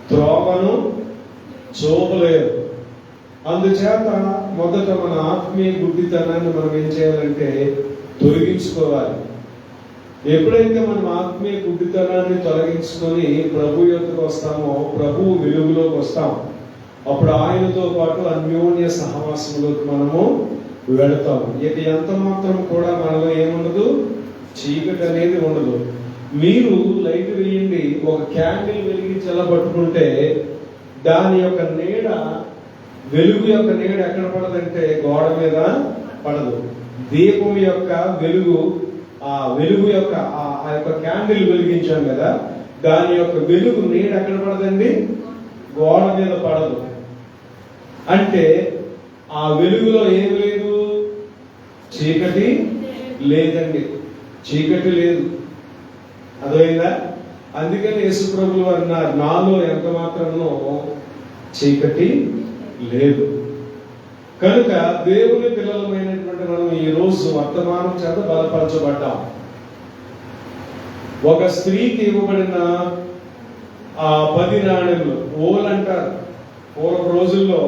త్రోవను చూపలేదు. అందుచేత మొదట మన ఆత్మీయ గుడ్డితనాన్ని మనం ఏం చేయాలంటే తొలగించుకోవాలి. ఎప్పుడైతే మనం ఆత్మీయ గుడ్డితనాన్ని తొలగించుకొని ప్రభు యొక్కకు వస్తామో, ప్రభు వెలుగులోకి వస్తాం, అప్పుడు ఆయనతో పాటు అన్యోన్య సహవాసంలోకి మనము వెళతాము. ఇక ఎంత మాత్రం కూడా మనలో ఏముండదు, చీకటి అనేది ఉండదు. మీరు లైట్ వేయండి, ఒక క్యాండిల్ వెలిగించి ఎలా పట్టుకుంటే దాని యొక్క నీడ, వెలుగు యొక్క నీడ ఎక్కడ పడదంటే గోడ మీద పడదు. దీపం యొక్క వెలుగు, ఆ వెలుగు యొక్క ఆ యొక్క క్యాండిల్ వెలిగించాం కదా, దాని యొక్క వెలుగు నీడ ఎక్కడ పడదండి, గోడ మీద పడదు. అంటే ఆ వెలుగులో ఏం లేదు, చీకటి లేదండి, చీకటి లేదు. అర్థమైందా? అందుకని యేసు ప్రభువు వారు అన్నారు, నాలో ఎంత మాత్రమో చీకటి లేదు. కనుక దేవుని పిల్లలమైనటువంటి మనం ఈ రోజు వర్తమానం చేత బలపరచబడ్డాం. ఒక స్త్రీకి ఇవ్వబడిన ఆ 10 నాణ్యములు, ఓలు అంటారు. పూర్వ రోజుల్లో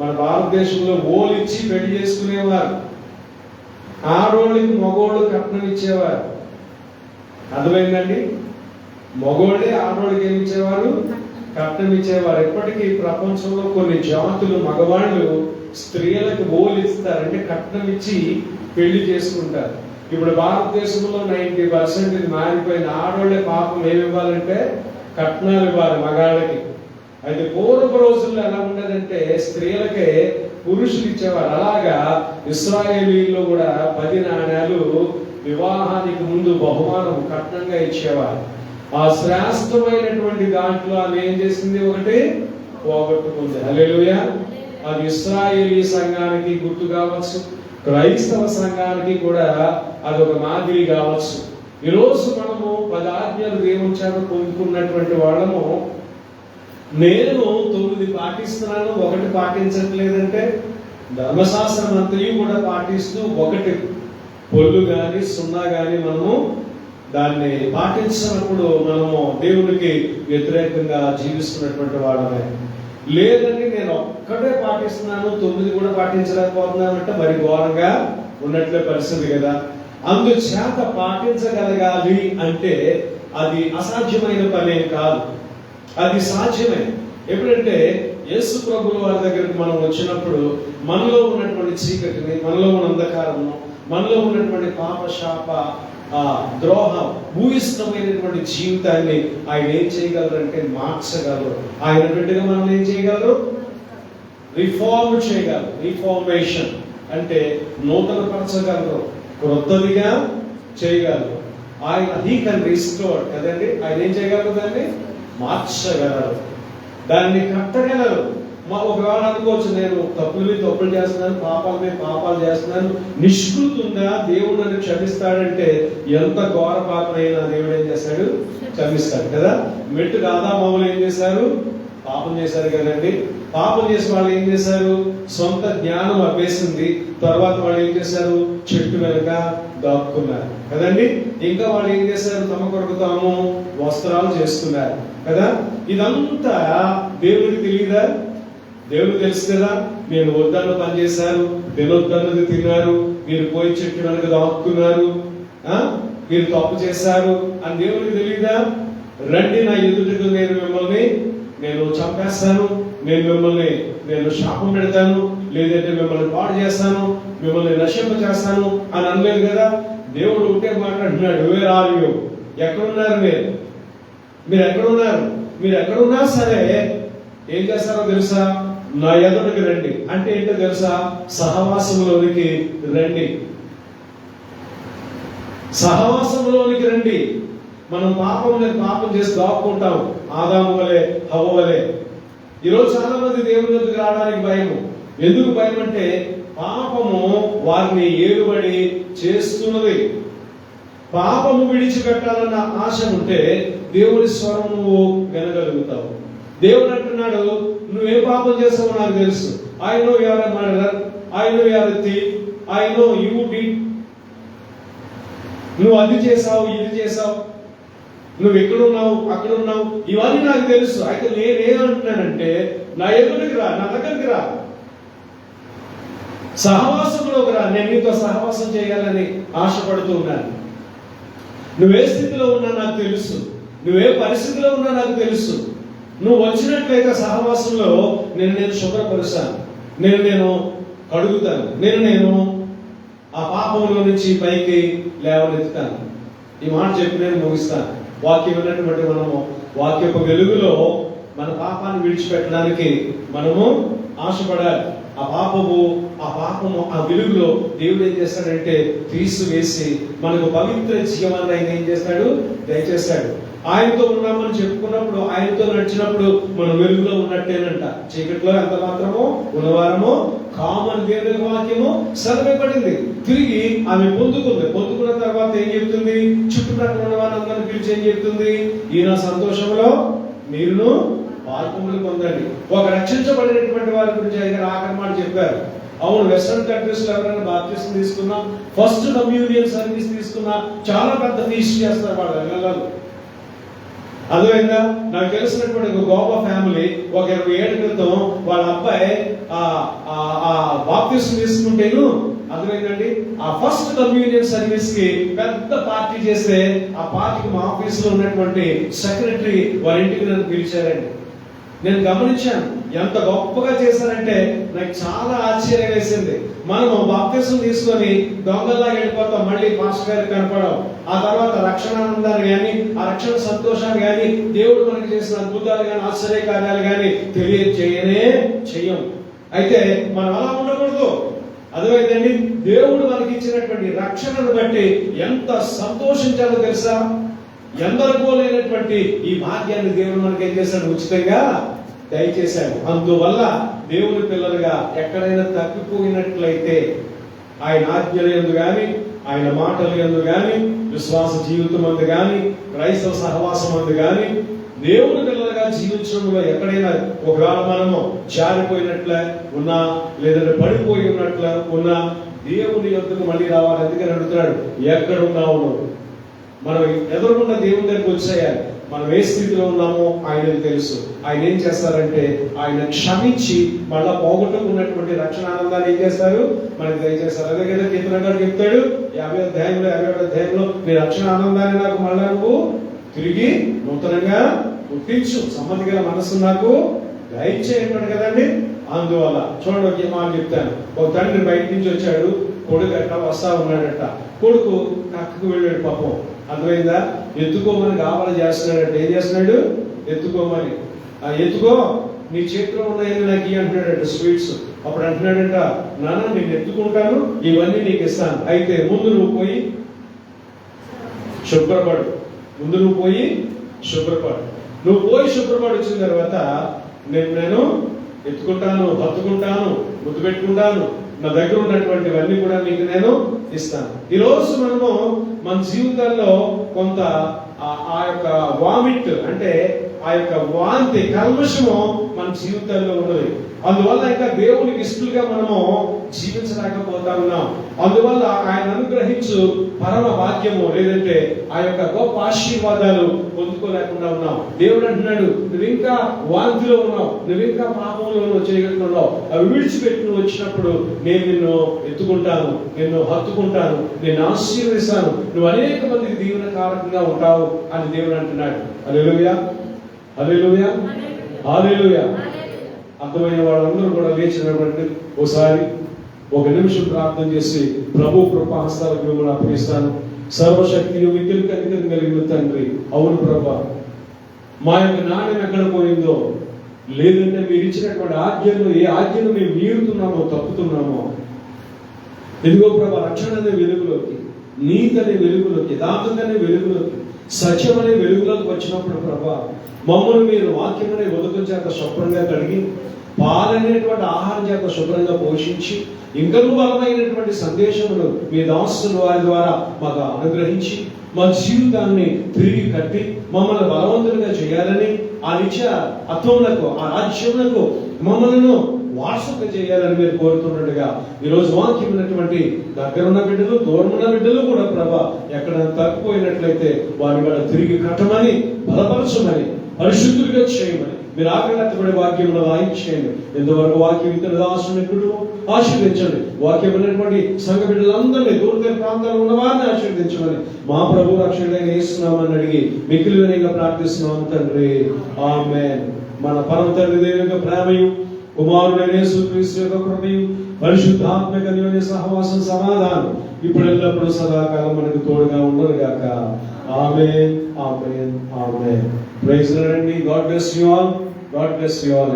మన భారతదేశంలో ఓలు ఇచ్చి పెళ్లి చేసుకునేవారు. ఆడోళ్ళకి మగోళ్ళు కట్నం ఇచ్చేవారు. అర్థమైందండి? మగోళ్ళే ఆడోళ్ళకి ఏమి ఇచ్చేవారు? కట్నం ఇచ్చేవారు. ఎప్పటికీ ప్రపంచంలో కొన్ని జాతులు మగవాళ్ళు స్త్రీలకు ఓలు ఇస్తారు, అంటే కట్నం ఇచ్చి పెళ్లి చేసుకుంటారు. ఇప్పుడు భారతదేశంలో 90% ఇది మారిపోయిన. ఆడోళ్ళే పాపం ఏమి ఇవ్వాలంటే కట్నాలు ఇవ్వాలి మగాళ్ళకి. అయితే పూర్వ రోజుల్లో ఎలా ఉండదంటే స్త్రీలకే పురుషులు ఇచ్చేవారు. అలాగా ఇశ్రాయేలీల్లో కూడా 10 నాణ్యాలు వివాహానికి ముందు బహుమానం కట్నంగా ఇచ్చేవారు. ఆ శ్రేష్టమైనటువంటి దాంట్లో ఆమె ఏం చేసింది? ఒకటి పోగొట్టుకుంది. హల్లెలూయా! అది ఇశ్రాయేలీ సంఘానికి గుర్తు కావచ్చు, క్రైస్తవ సంఘానికి కూడా అదొక మాదిరి కావచ్చు. ఈరోజు మనము 10 ఆజ్ఞలు దేవుని చేత పొందుకున్నటువంటి వాళ్ళము. నేను 9 పాటిస్తున్నాను, 1 పాటించట్లేదంటే ధర్మశాస్త్రం అంతయు కూడా పాటిస్తూ 1 పొల్లు గాని 0 గాని మనము దాన్ని పాటించినప్పుడు మనము దేవునికి వ్యతిరేకంగా జీవిస్తున్నటువంటి వాళ్ళమే. లేదండి నేను ఒక్కటే పాటిస్తున్నాను, 9 కూడా పాటించలేకపోతున్నానంటే మరి ఘోరంగా ఉన్నట్లే పరిస్థితి కదా. అందుచేత పాటించగలగాలి అంటే అది అసాధ్యమైన పనే కాదు, అది సాధ్యమే. ఎప్పుడంటే యేసు ప్రభుల వారి దగ్గరికి మనం వచ్చినప్పుడు మనలో ఉన్నటువంటి చీకటిని, మనలో ఉన్న అంధకారము, మనలో ఉన్నటువంటి పాప శాప ద్రోహం భూయిష్టమైనటువంటి జీవితాన్ని ఆయన ఏం చేయగలరు అంటే మార్చగలరు. ఆయన బిడ్డగా మనం ఏం చేయగలరు? రిఫార్మ్ చేయగలరు. రిఫార్మేషన్ అంటే నూతన పరచగలరు, క్రొత్తదిగా చేయగలరు. ఆయన హీ కెన్ రిస్టోర్ కదండి. ఆయన ఏం చేయగలరు? దాన్ని మార్చగలరు, దాన్ని కట్టగలరు. ఒకవేళ అనుకోవచ్చు, నేను తప్పుల మీద తప్పులు చేస్తున్నాను, పాపాల మీద పాపాలు చేస్తున్నాను, నిష్కృతంగా దేవుడు నన్ను క్షమిస్తాడంటే ఎంత ఘోర పాపనైనా దేవుడు ఏం చేస్తాడు? క్షమిస్తాడు కదా. మెట్టు ఆదాము ఏం చేశారు? పాపం చేశారు కదండి. పాపం చేసి వాళ్ళు ఏం చేశారు? సొంత జ్ఞానం అభ్యసింది. తర్వాత వాళ్ళు ఏం చేశారు? చెట్టు వెనుక దాక్కున్నారు కదండి. ఇంకా వాళ్ళు ఏం చేశారు? తమ కొరకు తాము వస్త్రాలు చేసుకున్నారు కదా. ఇదంతా దేవుడికి తెలియదా? దేవుడు తెలుసు కదా. నేను వద్దన్న పని చేశారు, తినొద్దన్నది తిన్నారు, మీరు పోయి చెట్టు వెనక దాక్కున్నారు, మీరు తప్పు చేశారు అని దేవుడికి తెలియదా? రండి నా ఎదుటికి, నేను చంపేస్తాను, నేను శాపం పెడతాను, లేదంటే మిమ్మల్ని పాడు చేస్తాను, మిమ్మల్ని నశింప చేస్తాను అని అనలేదు కదా. దేవుడు ఒకటే మాట్లాడుతున్నాడు, వేర్ ఆర్ యు? ఎక్కడున్నారు మీరు ఎక్కడున్నారు? మీరు ఎక్కడున్నా సరే ఏం చేస్తారో తెలుసా? నా ఎదుటికి రండి. అంటే ఏంటో తెలుసా? సహవాసంలోనికి రండి, సహవాసంలోనికి రండి. మనం పాపం చేసి దాక్కుంటాం, ఆదాము వలె, హవ్వ వలె. ఈరోజు చాలా మంది దేవుని వద్దకు రావడానికి భయము. ఎందుకు భయం అంటే పాపము వారిని ఏలుబడి చేస్తున్నది. పాపము విడిచిపెట్టాలన్న ఆశ ఉంటే దేవుని స్వరం నువ్వు వినగలుగుతావు. దేవుడు అంటున్నాడు, నువ్వే పాపం చేస్తావో నాకు తెలుసు. I know you are a murderer, I know you are a thief, I know you did. నువ్వు అది చేసావు, ఇది చేసావు, నువ్వు ఎక్కడున్నావు, అక్కడ ఉన్నావు, ఇవన్నీ నాకు తెలుసు. అయితే నేనేమంటున్నానంటే నా ఎదుటికి రా, నా దగ్గరికి రా, సహవాసంలోకి రా. నేను నీతో సహవాసం చేయాలని ఆశపడుతూ ఉన్నాను. నువ్వే స్థితిలో ఉన్నా నాకు తెలుసు, నువ్వే పరిస్థితిలో ఉన్నా నాకు తెలుసు. నువ్వు వచ్చినట్లయితే సహవాసంలో నేను శుభ్రపరుస్తాను, నేను కడుగుతాను, నేను ఆ పాపంలో నుంచి పైకి లేవనెత్తుతాను. ఈ మాట చెప్పి నేను ముగిస్తాను. వాక్యం ఉన్నటువంటి మనము వాక్యపు వెలుగులో మన పాపాన్ని విడిచిపెట్టడానికి మనము ఆశపడాలి. ఆ పాపము ఆ వెలుగులో దేవుడు ఏం చేస్తాడంటే తీసివేసి మనకు పవిత్ర జీవాన్ని ఆయన ఏం చేస్తాడు? దయచేస్తాడు. ఆయనతో ఉన్నామని చెప్పుకున్నప్పుడు, ఆయనతో నడిచినప్పుడు మనం వెలుగులో ఉన్నట్టేనంట. చీకట్లో ఎంత మాత్రమో ఉన్నవారమో కామన్ దేవుని వాక్యము సర్వేపడింది. తిరిగి ఆమె పొందుకున్న తర్వాత ఏం చెప్తుంది? చుట్టుపక్కల ఉన్న వారందరిని పిలిచి ఏం చెప్తుంది? ఈయన సంతోషంలో మీరును పాల్పొందులు పొందండి. ఒక రక్షించబడినటువంటి వారి గురించి ఆయన ఆఖరి మాట చెప్పారు. అవును, వెస్టర్న్ కంట్రీస్ లో ఎవరైనా బాప్టిజం తీసుకున్నా, ఫస్ట్ కమ్యూనియన్ సర్వీస్ తీసుకున్నా చాలా పెద్ద ఫీస్ట్ చేస్తారు వాళ్ళు నెలలు. అదేవిధంగా నాకు తెలిసినటువంటి ఒక గోవా ఫ్యామిలీ ఒక 20 ఏళ్ల క్రితం వాళ్ళ అబ్బాయి బాప్టిజం తీసుకుంటేను అర్థమైందండి, ఆ ఫస్ట్ కమ్యూనియన్ సర్వీస్ కి పెద్ద పార్టీ చేస్తే ఆ పార్టీకి మా ఆఫీస్ లో ఉన్నటువంటి సెక్రటరీ వారి ఇంటికి నన్ను పిలిచారండి. నేను గమనించాను ఎంత గొప్పగా చేశారంటే నాకు చాలా ఆశ్చర్యం వేసింది. మనము బాప్తిసం తీసుకొని దొంగల్లా వెళ్ళిపోతాం, మళ్ళీ మాస్టర్ గారికి కనపడవు. ఆ తర్వాత రక్షణ ఆనందాన్ని కానీ, ఆ రక్షణ సంతోషాన్ని కానీ, దేవుడు మనకి చేసిన అద్భుతాలు కానీ, ఆశ్చర్య కార్యాలు కానీ చెయ్యం. అయితే మనం అలా ఉండకూడదు. అదేవిధండి, దేవుడు మనకి ఇచ్చినటువంటి రక్షణను బట్టి ఎంత సంతోషించాలో తెలుసా? ఎందరికోలేనటువంటి ఈ భాగ్యాన్ని దేవుడు మనకి ఏం చేశాడు? ఉచితంగా దయచేశాడు. అందువల్ల దేవుని పిల్లలుగా ఎక్కడైనా తప్పిపోయినట్లయితే ఆయన ఆజ్ఞల యందు గాని, ఆయన మాటల యందు గాని, విశ్వాస జీవితం అందు గాని, క్రైస్తవ సహవాసం అందు గాని, దేవుని పిల్లలుగా జీవించడంలో ఎక్కడైనా ఒకవేళ మనము జారిపోయినట్లే ఉన్నా, లేదంటే పడిపోయి ఉన్నట్లే ఉన్నా, దేవుని యొద్దకు మళ్ళీ రావాలి. అందుకని అడుగుతున్నాడు, ఎక్కడున్నావు నువ్వు? మనం ఎదురుకున్న దేవుని దగ్గరికి వచ్చేయాలి. మనం ఏ స్థితిలో ఉన్నామో ఆయనకు తెలుసు. ఆయన ఏం చేస్తారంటే ఆయన క్షమించి మళ్ళా పోగొట్టుకున్నటువంటి రక్షణ ఆనందాన్ని ఏం చేస్తారు, మనకి దయచేస్తారు. అదే కదా కీర్తనగారు చెప్తాడు 50వ అధ్యాయంలో నీ రక్షణ ఆనందాన్ని నాకు మళ్ళా నువ్వు తిరిగి నూతనంగా గుర్తించు, సమ్మతి గల మనసు నాకు దయచేయమని కదండి. అందువల్ల చూడండి ఒక మాట చెప్తాను. ఒక తండ్రి బయట నుంచి వచ్చాడు, కొడుకు అట్లా వస్తా ఉన్నాడట. కొడుకు కక్కకు వెళ్ళాడు పాపం, అర్థమైందా? ఎత్తుకోమని కావాలి చేస్తున్నాడట. ఏం చేస్తున్నాడు? ఎత్తుకోమని. ఎత్తుకో, నీ చేతిలో ఉన్నాయని నాకు ఇవి అంటున్నాడట, స్వీట్స్. అప్పుడు అంటున్నాడట, నాన్న నేను ఎత్తుకుంటాను, ఇవన్నీ నీకు ఇస్తాను, అయితే ముందు నువ్వు పోయి శుభ్రపడు, నువ్వు పోయి శుభ్రపడి వచ్చిన తర్వాత నేను ఎత్తుకుంటాను, హత్తుకుంటాను, ముద్దు పెట్టుకుంటాను, నా దగ్గర ఉన్నటువంటివన్నీ కూడా నీకు నేను ఇస్తాను. ఈరోజు మనము మన జీవితాల్లో కొంత ఆ యొక్క వామిట్ అంటే ఆ యొక్క వాంతి కల్మషము మన జీవితాల్లో ఉన్నది. అందువల్ల ఇంకా దేవునికి ఇష్టలుగా మనము జీవించలేకపోతా ఉన్నాం. అందువల్ల ఆయన అనుగ్రహించు పరమ భాగ్యము లేదంటే ఆ యొక్క గొప్ప ఆశీర్వాదాలు పొందుకోలేకుండా ఉన్నాం. దేవుడు అంటున్నాడు, నువ్వు ఇంకా వాంతిలో ఉన్నావు, నువ్వు ఇంకా పాపంలో చేయగలుగుతున్నావు, అవి విడిచిపెట్టి నువ్వు వచ్చినప్పుడు నేను నిన్ను ఎత్తుకుంటాను, నిన్ను హత్తుకుంటాను, నేను ఆశీర్వదిస్తాను, నువ్వు అనేక మందికి దీవెన కారకంగా ఉంటావు అని దేవుడు అంటున్నాడు. హల్లెలూయా, హల్లెలూయా, హల్లెలూయా. అర్థమైన వాళ్ళందరూ కూడా లేచినటువంటి ఒకసారి ఒక నిమిషం ప్రార్థన చేసి ప్రభు కృపా హస్తాలకు మిమ్మల్ని అప్పగిస్తాను. సర్వశక్తి మిక్కిలి కనికరం కలిగిన తండ్రి, అవును ప్రభా, మా యొక్క నాణ్యం ఎక్కడ పోయిందో, లేదంటే మీరు ఇచ్చినటువంటి ఆజ్ఞలు ఏ ఆజ్ఞను మేము మీరుతున్నామో తప్పుతున్నామో, ఇదిగో ప్రభా రక్షణ అనే వెలుగులోకి, నీతి అనే వెలుగులోకి, యథార్థత అనే వెలుగులోకి, సత్యం అనే వెలుగులోకి వచ్చినప్పుడు ప్రభా మమ్మల్ని మీరు వాక్యం అనే ఉదకం చేత శుభ్రంగా కడిగి, పాలనేటువంటి ఆహారం చేత శుభ్రంగా పోషించి, ఇంకనూ బలమైనటువంటి సందేశములు మీ దాసుల వారి ద్వారా మాకు అనుగ్రహించి మా జీవితాన్ని తిరిగి కట్టి మమ్మల్ని బలవంతులుగా చేయాలని, ఆ నిత్య అత్వములకు, ఆ రాజ్యములకు మమ్మల్ని వారసుగా చేయాలని మీరు కోరుతున్నట్టుగా ఈరోజు వాక్యం ఉన్నటువంటి దగ్గరున్న బిడ్డలు, దూరమున్న బిడ్డలు కూడా ప్రభా ఎక్కడ తప్పిపోయినట్లయితే వారిని కూడా తిరిగి కట్టమని, బలపరచమని, పరిశుద్ధులుగా చేయమని మీరు ఆకలిపడే వాక్యంలో రాయించేయండి. ఎంతవరకు వాక్యం ఇతర దాసుని కుటుంబం ఆశీర్వదించండి. వాక్యం ఉన్నటువంటి సంఘ బిడ్డలందరినీ, దూర ప్రాంతాల్లో ఉన్న వారిని ఆశీర్వదించమని మా ప్రభు రక్షణగా వేస్తున్నామని అడిగి మిక్కిలి వినయంగా ప్రార్థిస్తున్నాము తండ్రి, ఆమేన్. మన పరమ తండ్రి దేవుని యొక్క ప్రేమయు, కుమారుడైన యేసుక్రీస్తు యొక్క కృపయు, పరిశుద్ధాత్మక దేవుని సహవాసం, సమాధానం ఇప్పుడు ఎల్లప్పుడూ సదాకాలం మనకు తోడుగా ఉండరు గాక. Amen, amen, amen. Praise the lord. God bless you all. God bless you all.